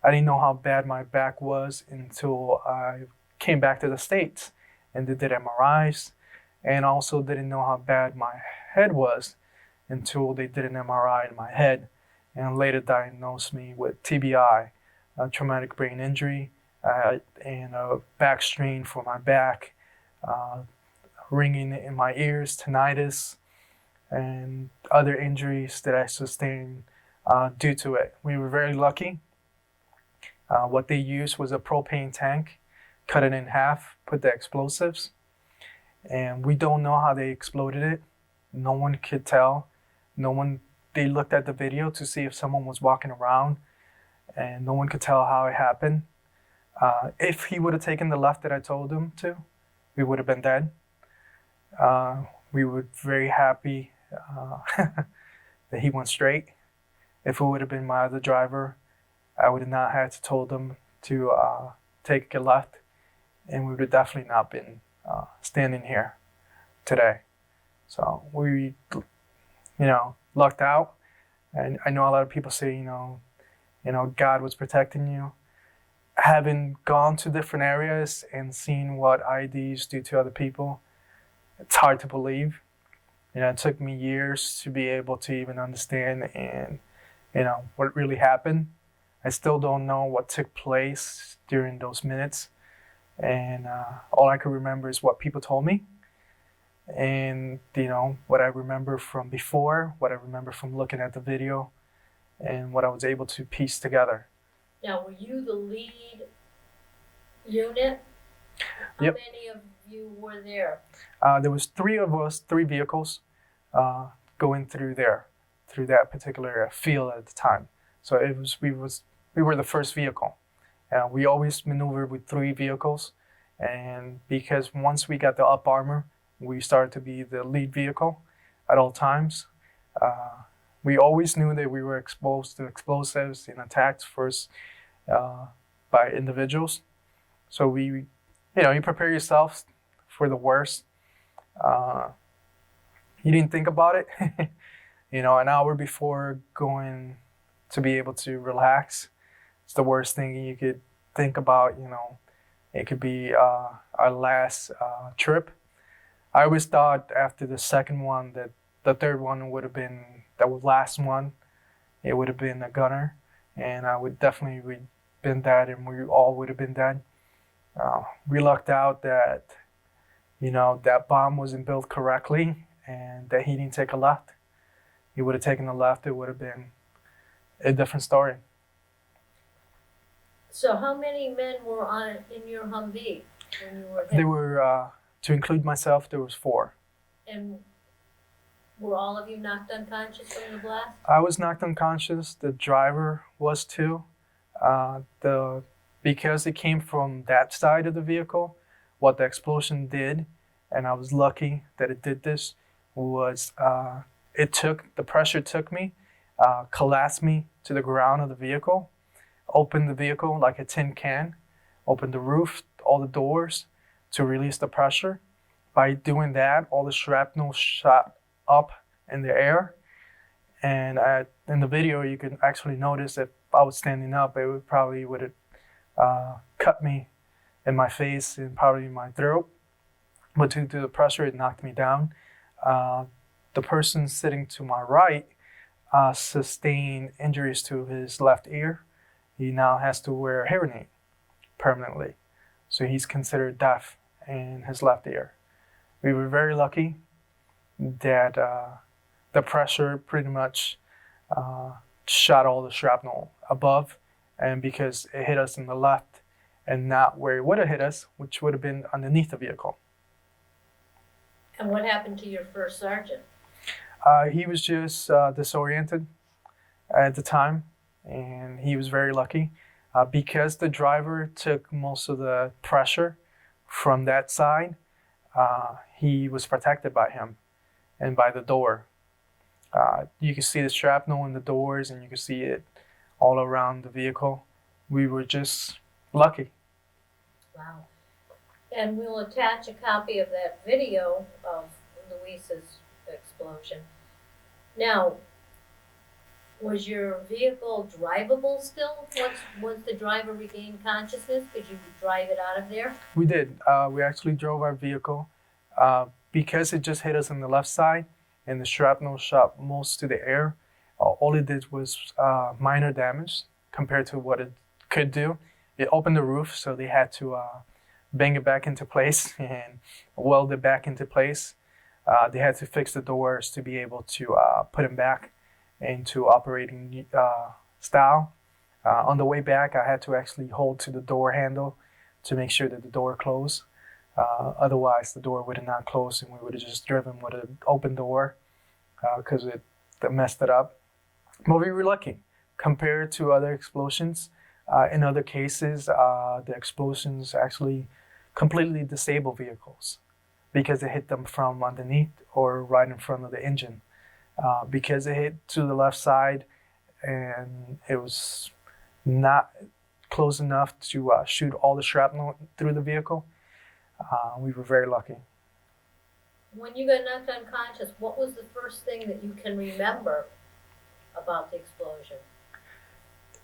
I didn't know how bad my back was until I came back to the States and did MRIs, and also didn't know how bad my head was until they did an MRI in my head and later diagnosed me with TBI, traumatic brain injury, and a back strain for my back, ringing in my ears, tinnitus, and other injuries that I sustained due to it. We were very lucky. What they used was a propane tank, cut it in half, put the explosives, and we don't know how they exploded it. No one could tell. They looked at the video to see if someone was walking around, and no one could tell how it happened. If he would have taken the left that I told him to, we would have been dead. We were very happy that he went straight. If it would have been my other driver, I would have not had to told them to take a left, and we would have definitely not been standing here today. So we, lucked out. And I know a lot of people say, God was protecting you. Having gone to different areas and seen what IEDs do to other people, it's hard to believe. It took me years to be able to even understand and, what really happened. I still don't know what took place during those minutes. And all I can remember is what people told me. And, what I remember from before, what I remember from looking at the video, and what I was able to piece together. Now, were you the lead unit? How Yep. many of you were there? There was 3 of us, 3 vehicles going through that particular field at the time. So we were the first vehicle. We always maneuvered with 3 vehicles, and because once we got the up armor, we started to be the lead vehicle at all times. We always knew that we were exposed to explosives and attacks first by individuals. So you prepare yourself for the worst. You didn't think about it, an hour before going to be able to relax. It's the worst thing you could think about. It could be our last trip. I always thought after the second one that the third one would have been the last one. It would have been a gunner, and I would definitely been dead, and we all would have been dead. We lucked out that, that bomb wasn't built correctly and that he didn't take a left. He would have taken a left, it would have been a different story. So how many men were in your Humvee when you were hit? There were, to include myself, there was 4. And were all of you knocked unconscious from the blast? I was knocked unconscious. The driver was too. Because it came from that side of the vehicle, what the explosion did, and I was lucky that it did this, was the pressure took me, collapsed me to the ground of the vehicle, opened the vehicle like a tin can, opened the roof, all the doors to release the pressure. By doing that, all the shrapnel shot up in the air. And in the video, you can actually notice if I was standing up, it would probably would have cut me in my face and probably in my throat. But due to the pressure, it knocked me down. The person sitting to my right sustained injuries to his left ear. He now has to wear a hearing aid permanently. So he's considered deaf in his left ear. We were very lucky that the pressure pretty much shot all the shrapnel above, and because it hit us in the left and not where it would have hit us, which would have been underneath the vehicle. And what happened to your first sergeant? He was just disoriented at the time, and he was very lucky because the driver took most of the pressure from that side. He was protected by him and by the door. You can see the shrapnel in the doors, and you can see it all around the vehicle. We were just lucky. Wow. And we'll attach a copy of that video of Luis's explosion. Now, was your vehicle drivable still once the driver regained consciousness? Could you drive it out of there? We did. We actually drove our vehicle because it just hit us on the left side and the shrapnel shot most to the air. All it did was minor damage compared to what it could do. It opened the roof, so they had to bang it back into place and weld it back into place. They had to fix the doors to be able to put them back into operating style. On the way back, I had to actually hold to the door handle to make sure that the door closed. Otherwise, the door would have not closed, and we would have just driven with an open door because it messed it up. But we were lucky compared to other explosions. In other cases, the explosions actually completely disable vehicles because it hit them from underneath or right in front of the engine. Because it hit to the left side and it was not close enough to shoot all the shrapnel through the vehicle, we were very lucky. When you got knocked unconscious, what was the first thing that you can remember about the explosion?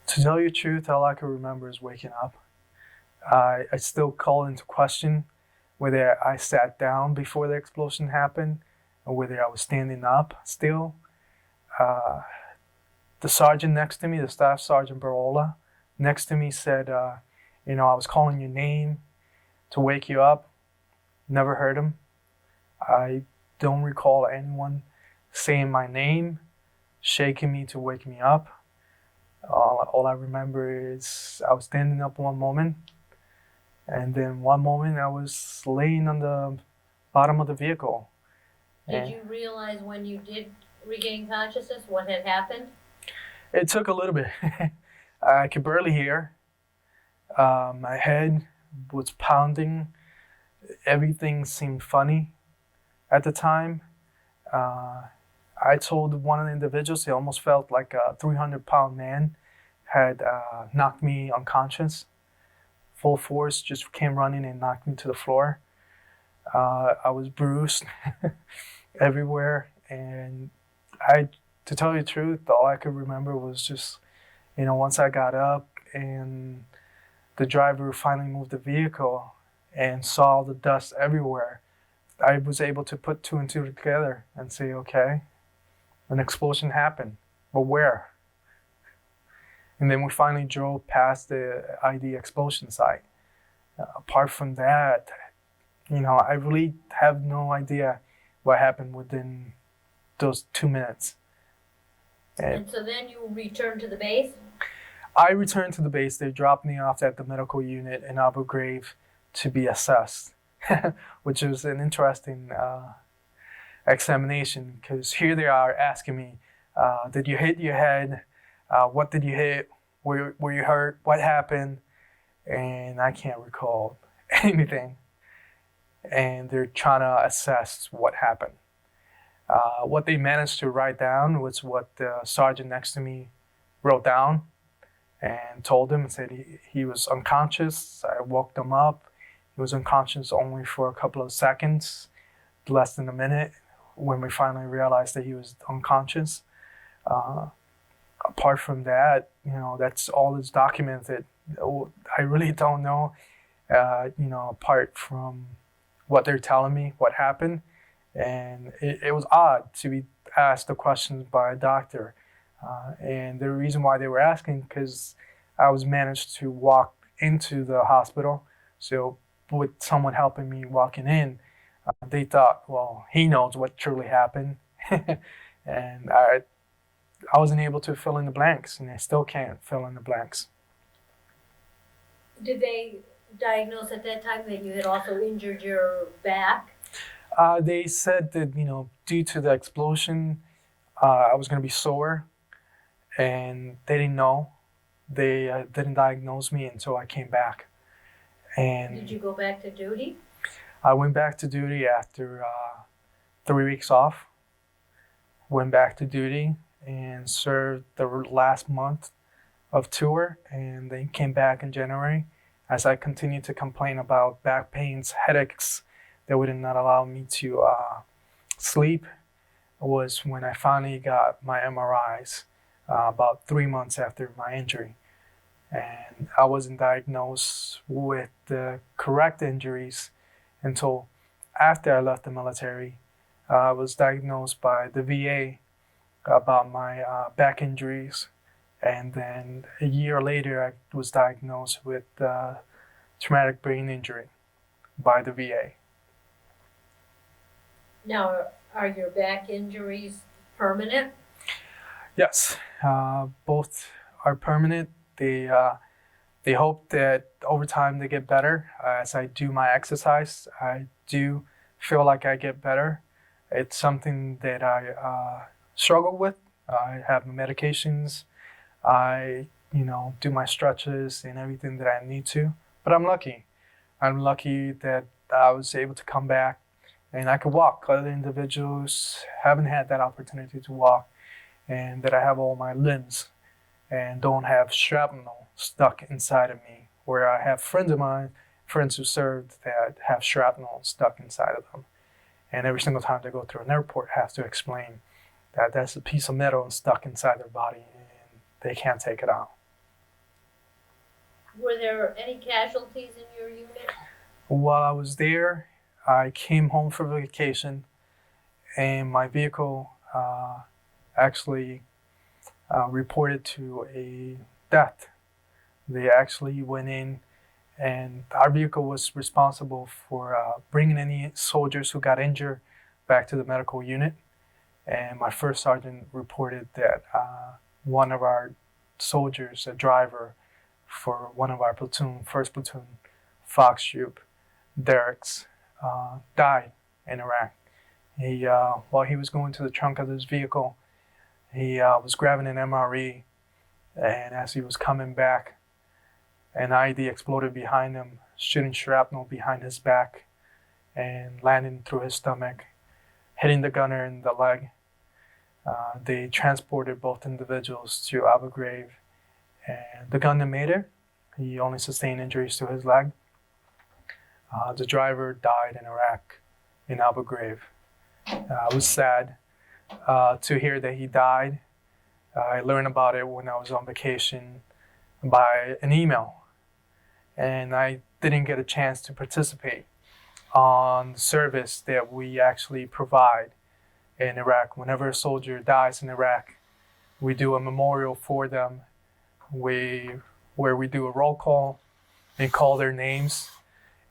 To tell you the truth, all I can remember is waking up. I still call into question whether I sat down before the explosion happened or whether I was standing up still. The sergeant next to me, the Staff Sergeant Barola, next to me said, I was calling your name to wake you up. Never heard him. I don't recall anyone saying my name, shaking me to wake me up. All I remember is I was standing up one moment, and then one moment I was laying on the bottom of the vehicle. Did you realize when you did regain consciousness what had happened? It took a little bit. I could barely hear. My head was pounding. Everything seemed funny at the time. I told one of the individuals, it almost felt like a 300-pound man had knocked me unconscious. Full force, just came running and knocked me to the floor. I was bruised everywhere, and to tell you the truth, all I could remember was just, once I got up and the driver finally moved the vehicle and saw the dust everywhere, I was able to put 2 and 2 together and say, okay, an explosion happened, but where? And then we finally drove past the ID explosion site. Apart from that, I really have no idea what happened within those 2 minutes. And so then you returned to the base? I returned to the base. They dropped me off at the medical unit in Abu Ghraib to be assessed, which was an interesting examination, because here they are asking me, did you hit your head? What did you hit? Were you hurt? What happened? And I can't recall anything. And they're trying to assess what happened. What they managed to write down was what the sergeant next to me wrote down and told him and said he was unconscious. I woke him up. He was unconscious only for a couple of seconds, less than a minute, when we finally realized that he was unconscious. Apart from that, that's all is documented. I really don't know, apart from what they're telling me, what happened. And it was odd to be asked the questions by a doctor. And the reason why they were asking, because I was managed to walk into the hospital. So with someone helping me walking in, they thought, well, he knows what truly happened. And I wasn't able to fill in the blanks, and I still can't fill in the blanks. Did they diagnose at that time that you had also injured your back? They said that, due to the explosion, I was going to be sore, and they didn't know. They didn't diagnose me until I came back. And did you go back to duty? I went back to duty after 3 weeks off. Went back to duty and served the last month of tour, and then came back in January. As I continued to complain about back pains, headaches that would not allow me to sleep, was when I finally got my MRIs about 3 months after my injury. And I wasn't diagnosed with the correct injuries until after I left the military. I was diagnosed by the VA about my back injuries. And then a year later, I was diagnosed with traumatic brain injury by the VA. Now, are your back injuries permanent? Yes, both are permanent. They hope that over time they get better. As I do my exercise, I do feel like I get better. It's something that I struggle with. I have medications. I, do my stretches and everything that I need to. But I'm lucky. I'm lucky that I was able to come back and I could walk. Other individuals haven't had that opportunity to walk, and that I have all my limbs and don't have shrapnel stuck inside of me, where I have friends of mine, friends who served, that have shrapnel stuck inside of them. And every single time they go through an airport, have to explain that that's a piece of metal stuck inside their body and they can't take it out. Were there any casualties in your unit? While I was there, I came home for vacation, and my vehicle actually reported to a death. They actually went in, and our vehicle was responsible for bringing any soldiers who got injured back to the medical unit. And my first sergeant reported that one of our soldiers, a driver for one of our platoon, first platoon, Fox Troop, Derricks, died in Iraq. While he was going to the trunk of his vehicle, he was grabbing an MRE, and as he was coming back, an IED exploded behind him, shooting shrapnel behind his back and landing through his stomach, hitting the gunner in the leg. They transported both individuals to Abu Ghraib, and the gunman made it. He only sustained injuries to his leg. The driver died in Iraq, in Abu Ghraib. It was sad to hear that he died. I learned about it when I was on vacation by an email, and I didn't get a chance to participate on the service that we actually provide in Iraq. Whenever a soldier dies in Iraq, we do a memorial for them, where we do a roll call and call their names,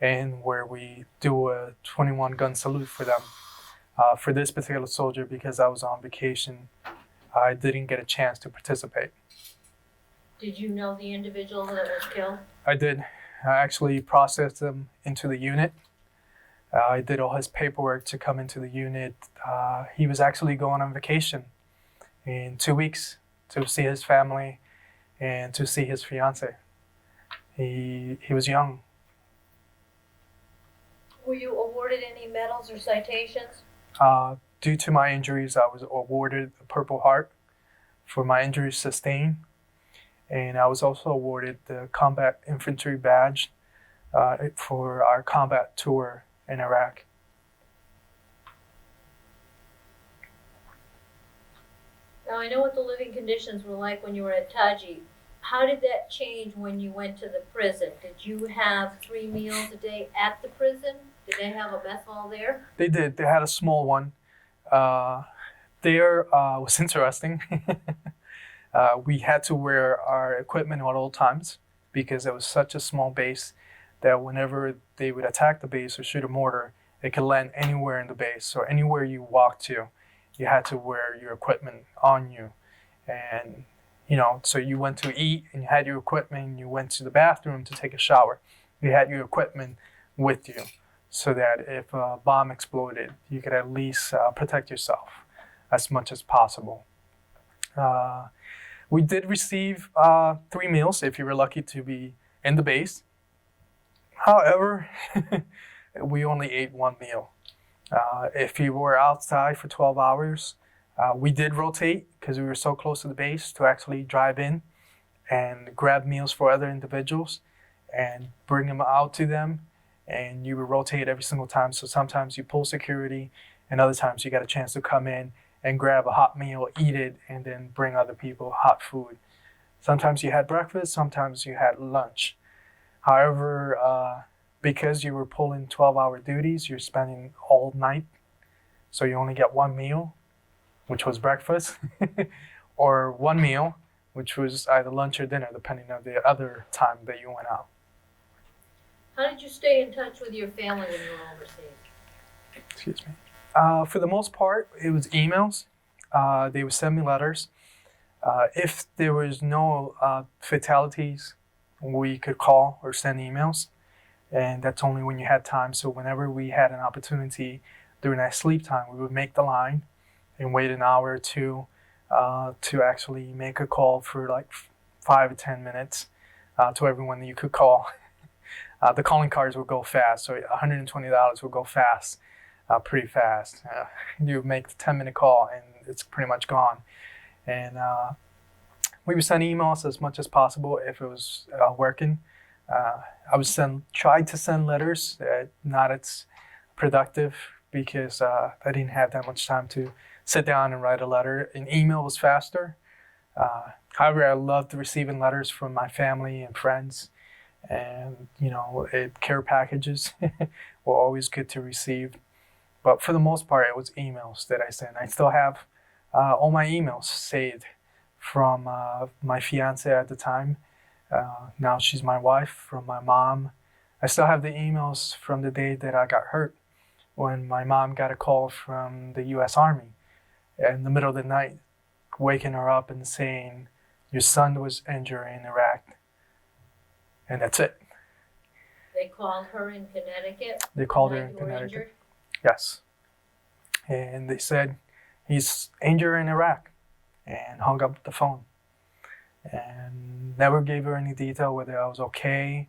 and where we do a 21 gun salute for them. For this particular soldier, because I was on vacation, I didn't get a chance to participate. Did you know the individual that was killed? I did. I actually processed him into the unit. I did all his paperwork to come into the unit. He was actually going on vacation in 2 weeks to see his family and to see his fiance. He was young. Were you awarded any medals or citations? Due to my injuries, I was awarded a Purple Heart for my injuries sustained. And I was also awarded the Combat Infantry Badge for our combat tour in Iraq. Now, I know what the living conditions were like when you were at Taji. How did that change when you went to the prison? Did you have 3 meals a day at the prison? Did they have a mess hall there? They did. They had a small one. There was interesting. We had to wear our equipment at all times because it was such a small base that whenever they would attack the base or shoot a mortar, it could land anywhere in the base. So anywhere you walked to, you had to wear your equipment on you. And, so you went to eat and you had your equipment, you went to the bathroom to take a shower. You had your equipment with you so that if a bomb exploded, you could at least protect yourself as much as possible. We did receive 3 meals if you were lucky to be in the base. However, we only ate 1 meal. If you were outside for 12 hours, we did rotate because we were so close to the base to actually drive in and grab meals for other individuals and bring them out to them. And you would rotate every single time. So sometimes you pull security and other times you got a chance to come in and grab a hot meal, eat it, and then bring other people hot food. Sometimes you had breakfast, sometimes you had lunch. However, because you were pulling 12-hour duties, you're spending all night, so you only get 1 meal, which was breakfast, or 1 meal, which was either lunch or dinner, depending on the other time that you went out. How did you stay in touch with your family when you were overseas? Excuse me. For the most part, it was emails. They would send me letters. If there was no fatalities, we could call or send emails. And that's only when you had time. So whenever we had an opportunity during that sleep time, we would make the line and wait an hour or two to actually make a call for like 5 or 10 minutes to everyone that you could call. The calling cards would go fast, so $120 would go fast, pretty fast. You make the 10-minute call and it's pretty much gone. And we would send emails as much as possible if it was working. I would try to send letters, not as productive because I didn't have that much time to sit down and write a letter. An email was faster. However, I loved receiving letters from my family and friends. And, care packages were always good to receive. But for the most part, it was emails that I sent. I still have all my emails saved from my fiance at the time. Now she's my wife, from my mom. I still have the emails from the day that I got hurt when my mom got a call from the U.S. Army in the middle of the night, waking her up and saying, your son was injured in Iraq. And that's it. They called her in Connecticut? They called her in you were Connecticut. Injured? Yes. And they said, he's injured in Iraq, and hung up the phone. And never gave her any detail whether I was okay,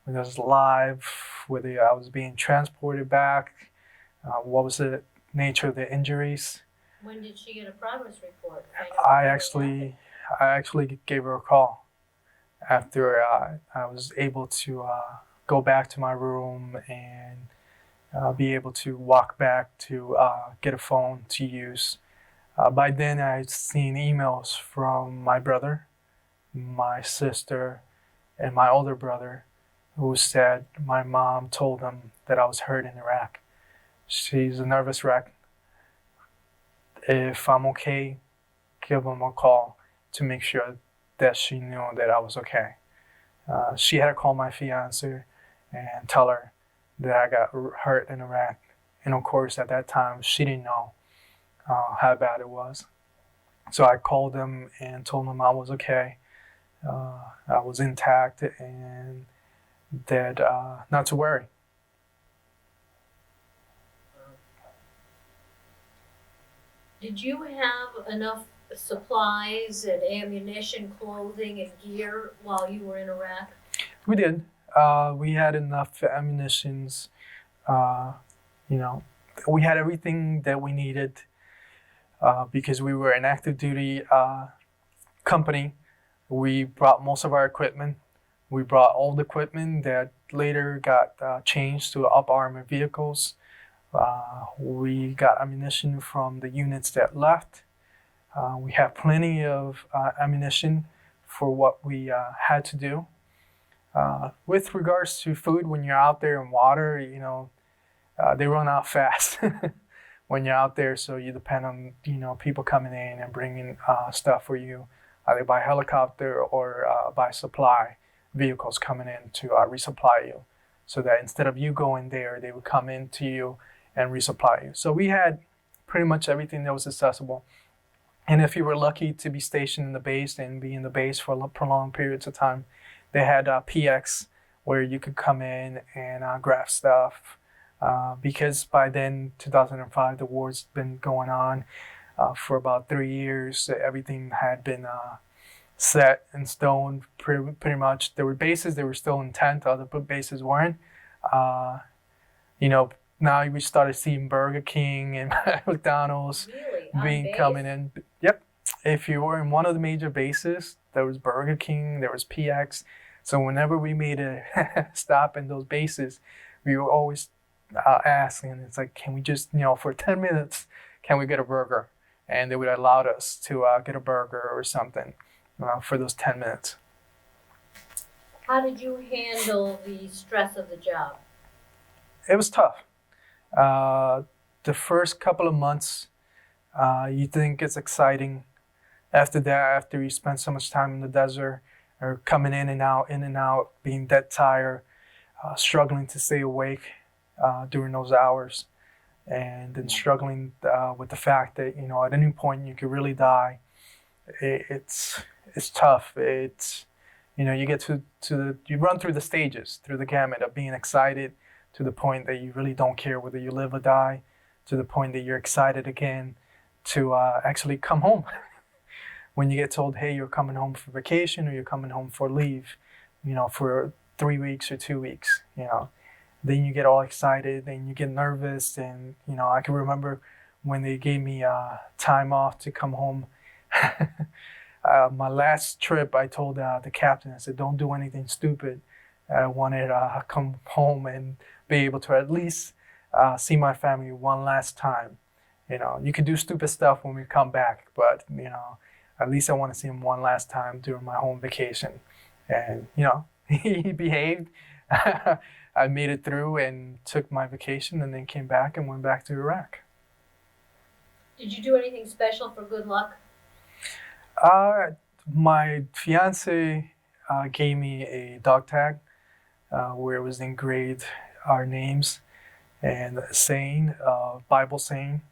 whether I was alive, whether I was being transported back, what was the nature of the injuries. When did she get a progress report? I actually gave her a call after I was able to go back to my room and be able to walk back to get a phone to use. By then, I'd seen emails from my brother, my sister, and my older brother who said my mom told them that I was hurt in Iraq. She's a nervous wreck. If I'm okay, give them a call to make sure that she knew that I was okay. She had to call my fiance and tell her that I got hurt in Iraq. And of course, at that time, she didn't know how bad it was. So I called them and told them I was okay, I was intact, and that not to worry. Did you have enough supplies and ammunition, clothing, and gear while you were in Iraq? We did. We had enough ammunitions. You know, we had everything that we needed because we were an active duty company. We brought most of our equipment. We brought all the equipment that later got changed to up armored vehicles. We got ammunition from the units that left. We had plenty of ammunition for what we had to do. With regards to food, when you're out there in water, they run out fast when you're out there. So you depend on, people coming in and bringing stuff for you, either by helicopter or by supply vehicles coming in to resupply you. So that instead of you going there, they would come into you and resupply you. So we had pretty much everything that was accessible. And if you were lucky to be stationed in the base and be in the base for prolonged periods of time, they had PX where you could come in and grab stuff. Because by then, 2005, the war's been going on for about 3 years. Everything had been set in stone pretty much. There were bases that were still in tent, other bases weren't. Now we started seeing Burger King and McDonald's coming in. Yep. If you were in one of the major bases, there was Burger King, there was PX. So whenever we made a stop in those bases, we were always asking, it's like, can we just, for 10 minutes, can we get a burger? And they would allow us to get a burger or something for those 10 minutes. How did you handle the stress of the job? It was tough. The first couple of months, you think it's exciting. After that, after you spend so much time in the desert, or coming in and out, being dead tired, struggling to stay awake during those hours, and then struggling with the fact that at any point you could really die. It's tough. It's you get you run through the stages, through the gamut of being excited, to the point that you really don't care whether you live or die, to the point that you're excited again to actually come home. When you get told, hey, you're coming home for vacation or you're coming home for leave, for 3 weeks or 2 weeks, then you get all excited, then you get nervous. And, I can remember when they gave me time off to come home. My last trip, I told the captain, I said, don't do anything stupid. I wanted to come home and be able to at least see my family one last time. You can do stupid stuff when we come back, but, at least I want to see him one last time during my home vacation. And, he behaved. I made it through and took my vacation and then came back and went back to Iraq. Did you do anything special for good luck? My fiance gave me a dog tag where it was engraved our names and a saying, Bible saying,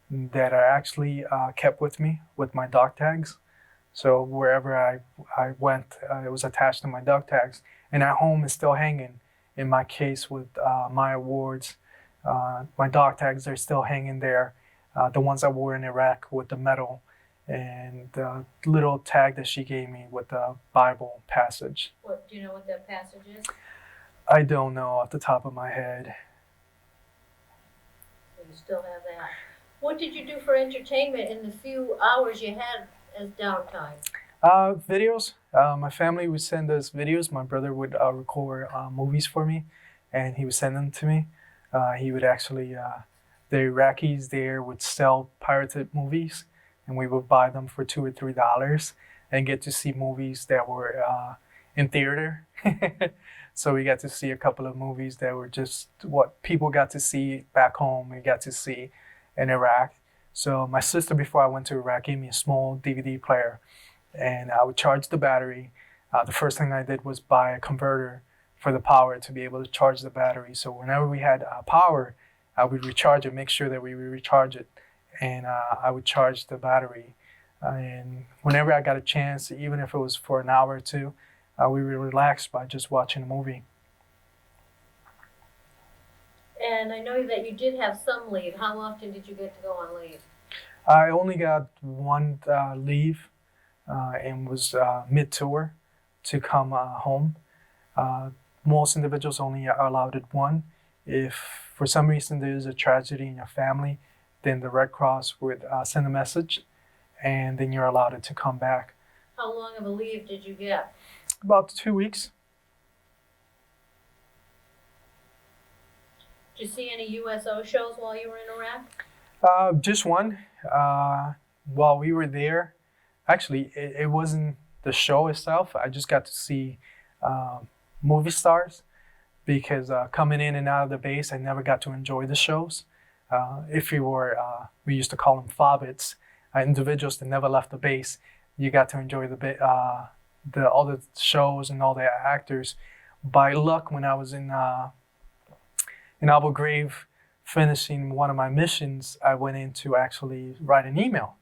that I actually kept with me with my dog tags. So wherever I went, it was attached to my dog tags. And at home, it's still hanging. In my case, with my awards, my dog tags are still hanging there. The ones I wore in Iraq with the medal, and the little tag that she gave me with the Bible passage. Do you know what that passage is? I don't know off the top of my head. So you still have that. What did you do for entertainment in the few hours you had as downtime? Videos. My family would send us videos. My brother would record movies for me, and he would send them to me. He would actually, the Iraqis there would sell pirated movies, and we would buy them for $2 or $3 and get to see movies that were in theater. So we got to see a couple of movies that were just what people got to see back home. We got to see in Iraq. So my sister, before I went to Iraq, gave me a small DVD player, and I would charge the battery. The first thing I did was buy a converter for the power to be able to charge the battery. So whenever we had power, I would recharge it, make sure that we would recharge it, and I would charge the battery And whenever I got a chance, even if it was for an hour or two, we would relax by just watching a movie. And I know that you did have some leave. How often did you get to go on leave? I only got one leave and was mid-tour to come home. Most individuals only are allowed at one. If for some reason there's a tragedy in your family, then the Red Cross would send a message, and then you're allowed to come back. How long of a leave did you get? About 2 weeks. Did you see any USO shows while you were in Iraq? Just one. While we were there, actually, it wasn't the show itself. I just got to see movie stars because coming in and out of the base, I never got to enjoy the shows. If you were, we used to call them fobbits, individuals that never left the base, you got to enjoy all the shows and all the actors. By luck, when I was in Abu Ghraib, finishing one of my missions, I went in to actually write an email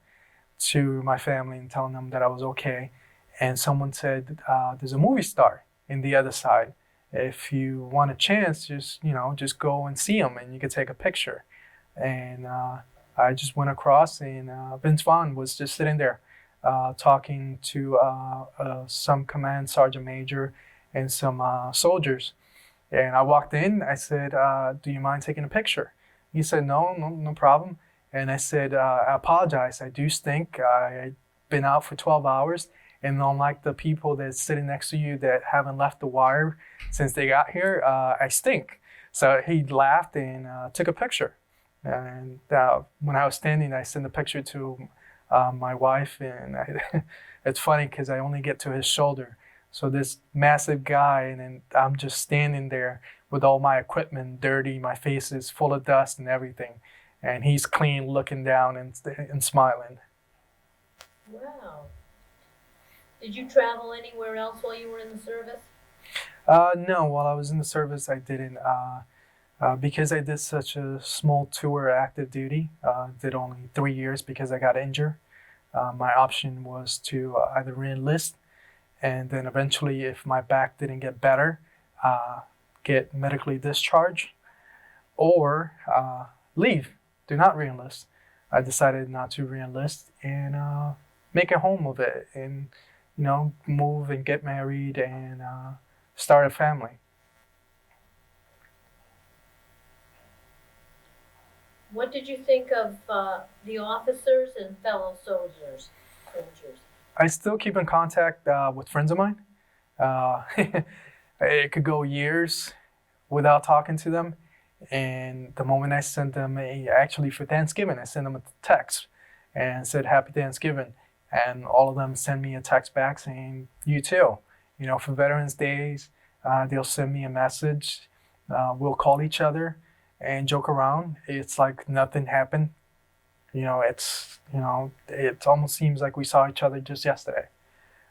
to my family and telling them that I was okay. And someone said, there's a movie star in the other side. If you want a chance, just go and see him and you can take a picture. And I just went across, and Vince Vaughn was just sitting there talking to some command sergeant major and some soldiers. And I walked in, I said, do you mind taking a picture? He said, no problem. And I said, I apologize, I do stink. I've been out for 12 hours, and unlike the people that's sitting next to you that haven't left the wire since they got here, I stink. So he laughed and took a picture. And when I was standing, I sent a picture to my wife, and it's funny because I only get to his shoulder. So this massive guy, and then I'm just standing there with all my equipment dirty, my face is full of dust and everything, and he's clean, looking down and smiling. Wow. Did you travel anywhere else while you were in the service? No, while I was in the service, I didn't. Because I did such a small tour active duty, did only 3 years because I got injured. My option was to either re-enlist, and then eventually, if my back didn't get better, get medically discharged, or leave, do not re-enlist. I decided not to re-enlist and make a home of it, and move and get married and start a family. What did you think of the officers and fellow soldiers? I still keep in contact with friends of mine. It could go years without talking to them. And the moment I sent them, actually for Thanksgiving, I sent them a text and said, Happy Thanksgiving. And all of them send me a text back saying, you too. For Veterans Days, they'll send me a message. We'll call each other and joke around. It's like nothing happened. It almost seems like we saw each other just yesterday.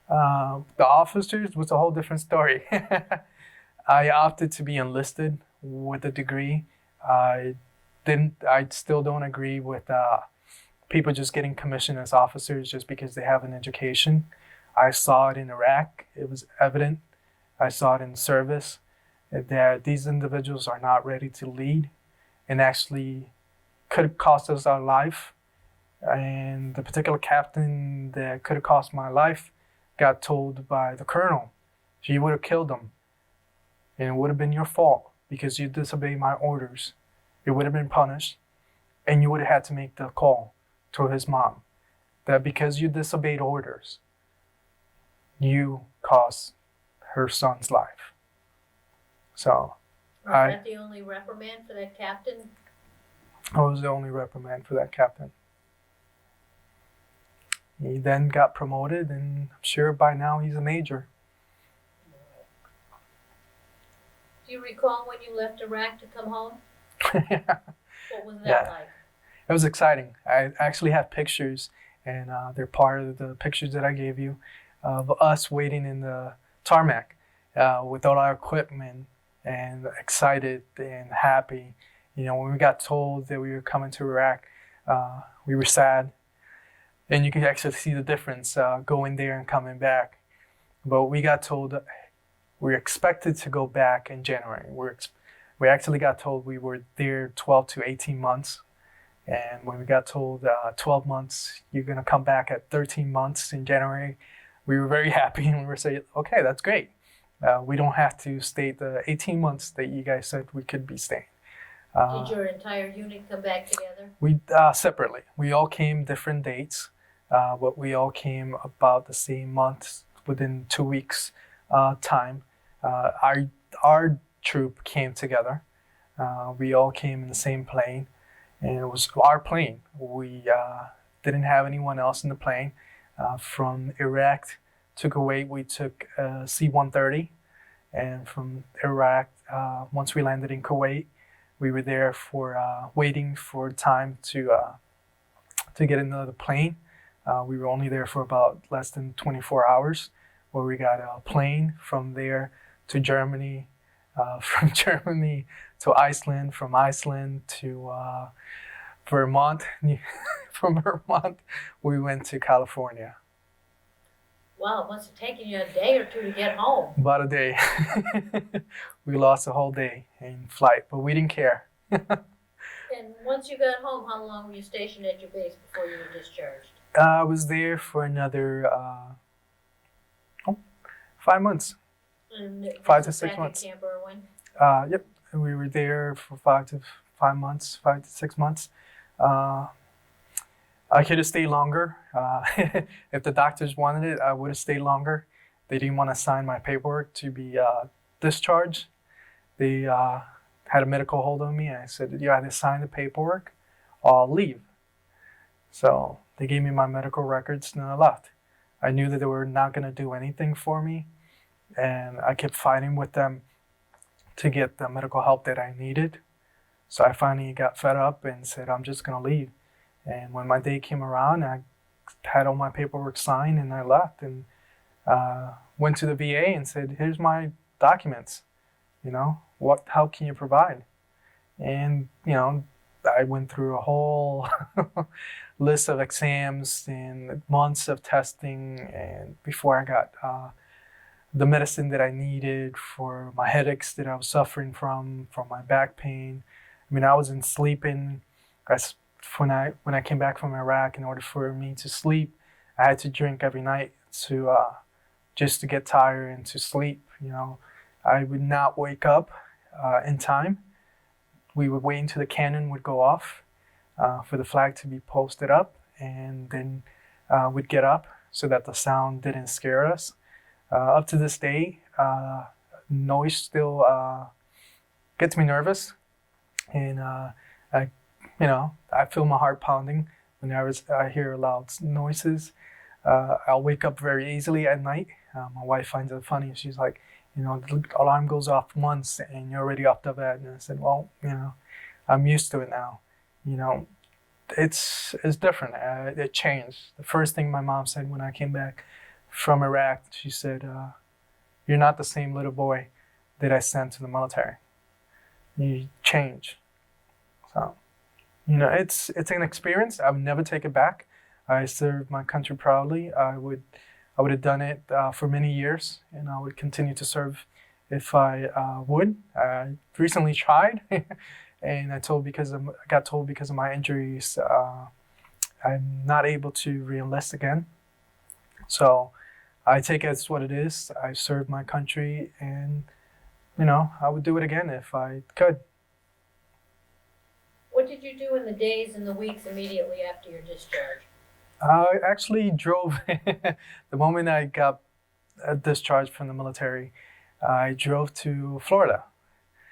The officers was a whole different story. I opted to be enlisted with a degree. I still don't agree with people just getting commissioned as officers just because they have an education. I saw it in Iraq. It was evident. I saw it in service that these individuals are not ready to lead, and actually could have cost us our life. And the particular captain that could have cost my life got told by the colonel, you would have killed him, and it would have been your fault because you disobeyed my orders. You would have been punished, and you would have had to make the call to his mom that because you disobeyed orders, you cost her son's life. So Was that the only reprimand for that captain? I was the only reprimand for that captain. He then got promoted, and I'm sure by now he's a major. Do you recall when you left Iraq to come home? What was that like? It was exciting. I actually have pictures, and they're part of the pictures that I gave you of us waiting in the tarmac with all our equipment and excited and happy. When we got told that we were coming to Iraq, we were sad. and you can actually see the difference going there and coming back. But we got told we're expected to go back in January. We actually got told we were there 12 to 18 months. And when we got told 12 months, you're going to come back at 13 months in January, we were very happy and we were saying, okay, that's great. We don't have to stay the 18 months that you guys said we could be staying. Did your entire unit come back together? We separately. We all came different dates, but we all came about the same month within 2 weeks time. Our troop came together. We all came in the same plane, and it was our plane. We didn't have anyone else in the plane. From Iraq to Kuwait, we took C-130, and from Iraq, once we landed in Kuwait, we were there for waiting for time to get into the plane. We were only there for about less than 24 hours, where we got a plane from there to Germany, from Germany to Iceland, from Iceland to Vermont. From Vermont, we went to California. Wow, it must have taken you a day or two to get home. About a day. We lost a whole day in flight, but we didn't care. And once you got home, how long were you stationed at your base before you were discharged? I was there for another 5 months. And 5 to 6 months. Camp Irwin? Yep, we were there for 5 to 6 months. I could have stayed longer. If the doctors wanted it, I would have stayed longer. They didn't want to sign my paperwork to be discharged. They had a medical hold on me. I said, you either sign the paperwork or I'll leave. So they gave me my medical records and I left. I knew that they were not going to do anything for me. And I kept fighting with them to get the medical help that I needed. So I finally got fed up and said, I'm just going to leave. And when my day came around, I had all my paperwork signed and I left and went to the VA and said, here's my documents. You know, what help can you provide? And, you know, I went through a whole list of exams and months of testing and before I got the medicine that I needed for my headaches that I was suffering from my back pain. I mean, I wasn't sleeping. When I came back from Iraq, in order for me to sleep, I had to drink every night to just to get tired and to sleep. You know, I would not wake up in time. We would wait until the cannon would go off for the flag to be posted up, and then we'd get up so that the sound didn't scare us. Up to this day, noise still gets me nervous, and I feel my heart pounding whenever I hear loud noises. I'll wake up very easily at night. My wife finds it funny. She's like, you know, the alarm goes off once and you're already off the bed. And I said, well, you know, I'm used to it now. You know, it's different. It changed. The first thing my mom said when I came back from Iraq, she said, you're not the same little boy that I sent to the military. You change. So, you know, it's an experience. I would never take it back. I served my country proudly. I would have done it for many years, and I would continue to serve if I would. I recently tried, and I got told because of my injuries, I'm not able to re-enlist again. So I take it as what it is. I served my country, and you know, I would do it again if I could. What did you do in the days and the weeks immediately after your discharge? I actually drove, the moment I got discharged from the military, I drove to Florida.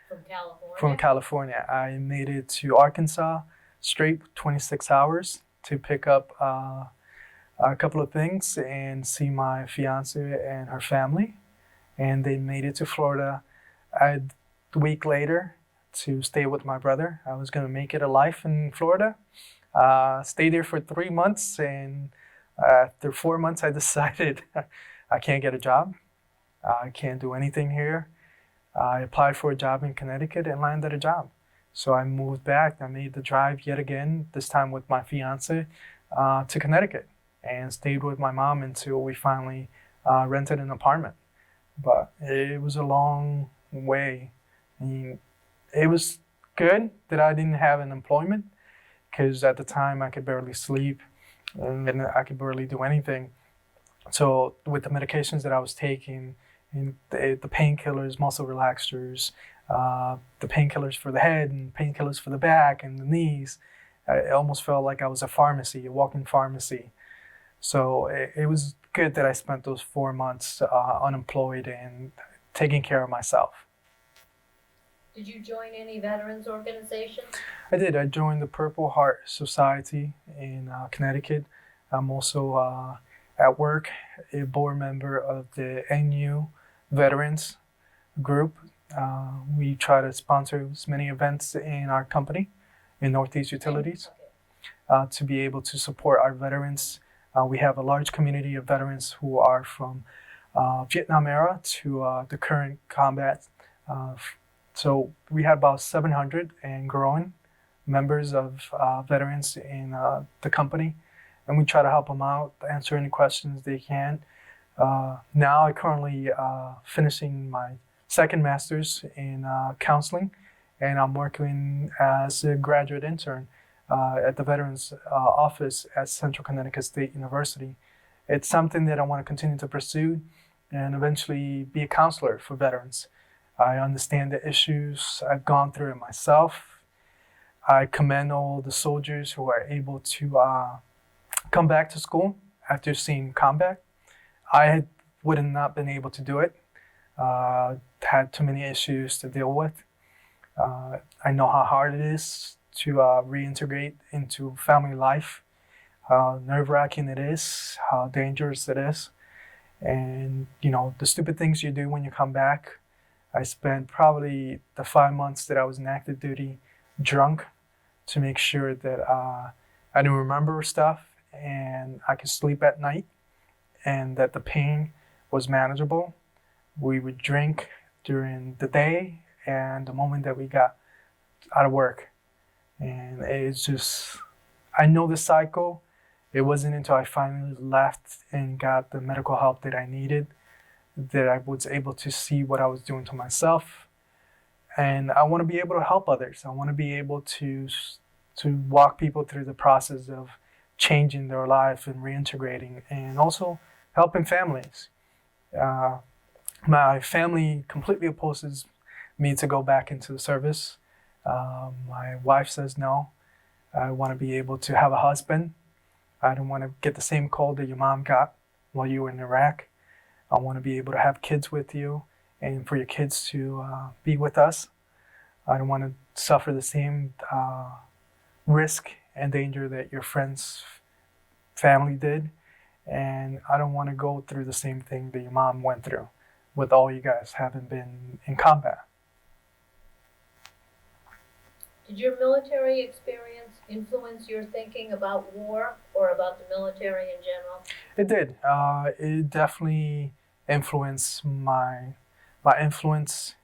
From California? From California. I made it to Arkansas, straight 26 hours to pick up a couple of things and see my fiance and her family. And they made it to Florida a week later to stay with my brother. I was going to make it a life in Florida. Stayed there for 3 months, and after 4 months, I decided I can't get a job. I can't do anything here. I applied for a job in Connecticut and landed a job. So I moved back. I made the drive yet again, this time with my fiance, to Connecticut. and stayed with my mom until we finally rented an apartment. But it was a long way. I mean, it was good that I didn't have an employment, because at the time I could barely sleep and then I could barely do anything. So with the medications that I was taking, and the painkillers, muscle relaxers, the painkillers for the head and painkillers for the back and the knees, it almost felt like I was a pharmacy, a walking pharmacy. So it was good that I spent those 4 months unemployed and taking care of myself. Did you join any veterans organizations? I did. I joined the Purple Heart Society in Connecticut. I'm also at work a board member of the NU Veterans group. We try to sponsor as many events in our company, in Northeast Utilities, to be able to support our veterans. We have a large community of veterans who are from Vietnam era to the current combat. So we have about 700 and growing members of veterans in the company, and we try to help them out, answer any questions they can. Now I currently finishing my second master's in counseling, and I'm working as a graduate intern at the Veterans Office at Central Connecticut State University. It's something that I want to continue to pursue and eventually be a counselor for veterans. I understand the issues. I've gone through it myself. I commend all the soldiers who are able to come back to school after seeing combat. I would have not been able to do it. Had too many issues to deal with. I know how hard it is to reintegrate into family life, how nerve-wracking it is, how dangerous it is. And, you know, the stupid things you do when you come back. I spent probably the 5 months that I was in active duty drunk to make sure that I didn't remember stuff and I could sleep at night and that the pain was manageable. We would drink during the day and the moment that we got out of work. And it's just, I know the cycle. It wasn't until I finally left and got the medical help that I needed that I was able to see what I was doing to myself. And I want to be able to help others. I want to be able to walk people through the process of changing their life and reintegrating, and also helping families. My family completely opposes me to go back into the service. My wife says no. I want to be able to have a husband. I don't want to get the same cold that your mom got while you were in Iraq. I want to be able to have kids with you and for your kids to be with us. I don't want to suffer the same risk and danger that your friend's family did. And I don't want to go through the same thing that your mom went through with all you guys having been in combat. Did your military experience influence your thinking about war or about the military in general? It did. It definitely influenced my influence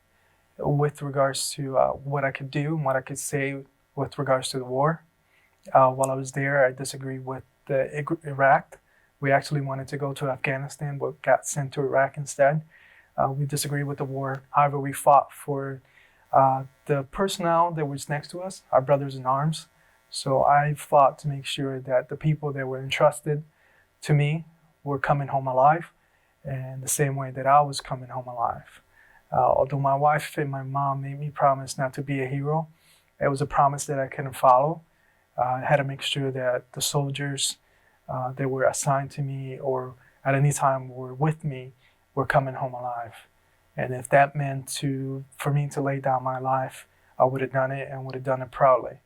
with regards to what I could do and what I could say with regards to the war. While I was there, I disagreed with Iraq. We actually wanted to go to Afghanistan, but got sent to Iraq instead. We disagreed with the war. However, we fought for the personnel that was next to us, our brothers in arms. So I fought to make sure that the people that were entrusted to me were coming home alive, and the same way that I was coming home alive. Although my wife and my mom made me promise not to be a hero, it was a promise that I couldn't follow. I had to make sure that the soldiers that were assigned to me or at any time were with me were coming home alive. And if that meant for me to lay down my life, I would have done it and would have done it proudly.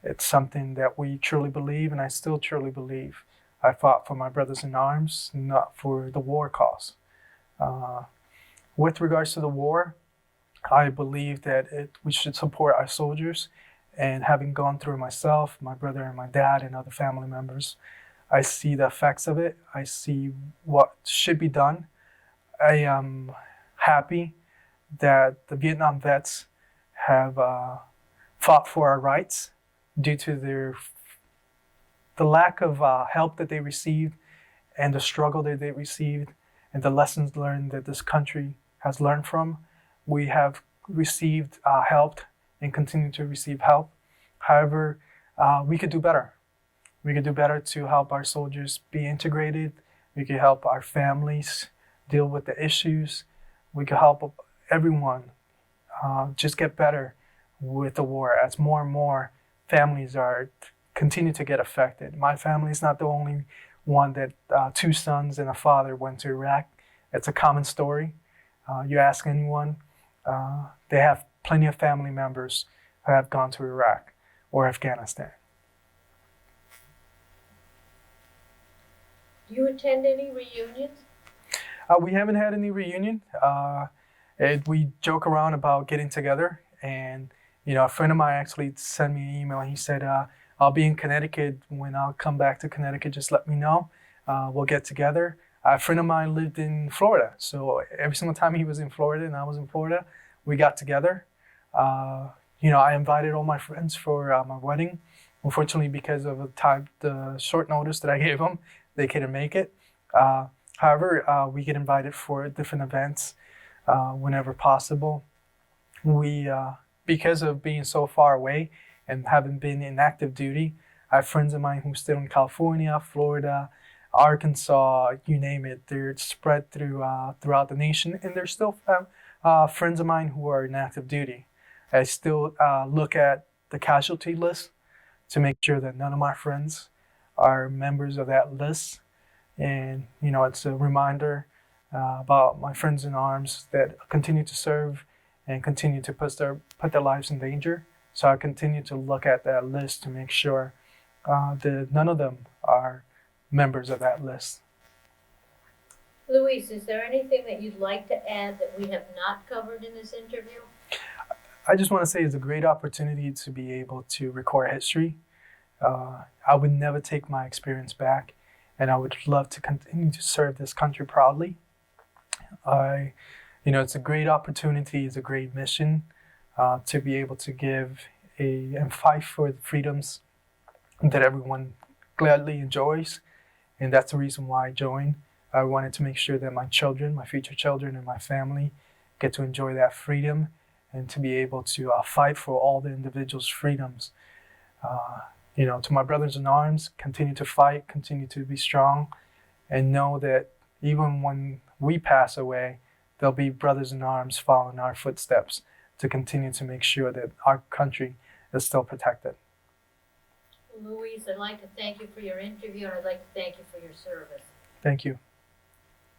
It's something that we truly believe, and I still truly believe. I fought for my brothers in arms, not for the war cause. With regards to the war, I believe that we should support our soldiers. And having gone through myself, my brother and my dad and other family members, I see the effects of it. I see what should be done. I am happy that the Vietnam vets have fought for our rights due to their the lack of help that they received and the struggle that they received and the lessons learned that this country has learned from, we have received help and continue to receive help. However, we could do better. We could do better to help our soldiers be integrated. We could help our families deal with the issues. We could help everyone just get better with the war as more and more families are continue to get affected. My family is not the only one that 2 sons and a father went to Iraq. It's a common story. You ask anyone, they have plenty of family members who have gone to Iraq or Afghanistan. Do you attend any reunions? We haven't had any reunion. We joke around about getting together, and a friend of mine actually sent me an email. He said, "I'll be in Connecticut when I'll come back to Connecticut. Just let me know. We'll get together." A friend of mine lived in Florida, so every single time he was in Florida and I was in Florida, we got together. I invited all my friends for my wedding. Unfortunately, because of the short notice that I gave them, they couldn't make it. However, we get invited for different events whenever possible. We, because of being so far away and having been in active duty, I have friends of mine who are still in California, Florida, Arkansas, you name it. They're spread throughout the nation, and there's still friends of mine who are in active duty. I still look at the casualty list to make sure that none of my friends are members of that list. And, it's a reminder about my friends in arms that continue to serve and continue to put their lives in danger. So I continue to look at that list to make sure that none of them are members of that list. Luis, is there anything that you'd like to add that we have not covered in this interview? I just want to say it's a great opportunity to be able to record history. I would never take my experience back, and I would love to continue to serve this country proudly. It's a great opportunity, it's a great mission to be able to give and fight for the freedoms that everyone gladly enjoys, and that's the reason why I joined. I wanted to make sure that my children, my future children, and my family get to enjoy that freedom and to be able to fight for all the individuals' freedoms. To my brothers in arms, continue to fight, continue to be strong, and know that even when we pass away, there'll be brothers in arms following our footsteps to continue to make sure that our country is still protected. Luis, I'd like to thank you for your interview, and I'd like to thank you for your service. Thank you.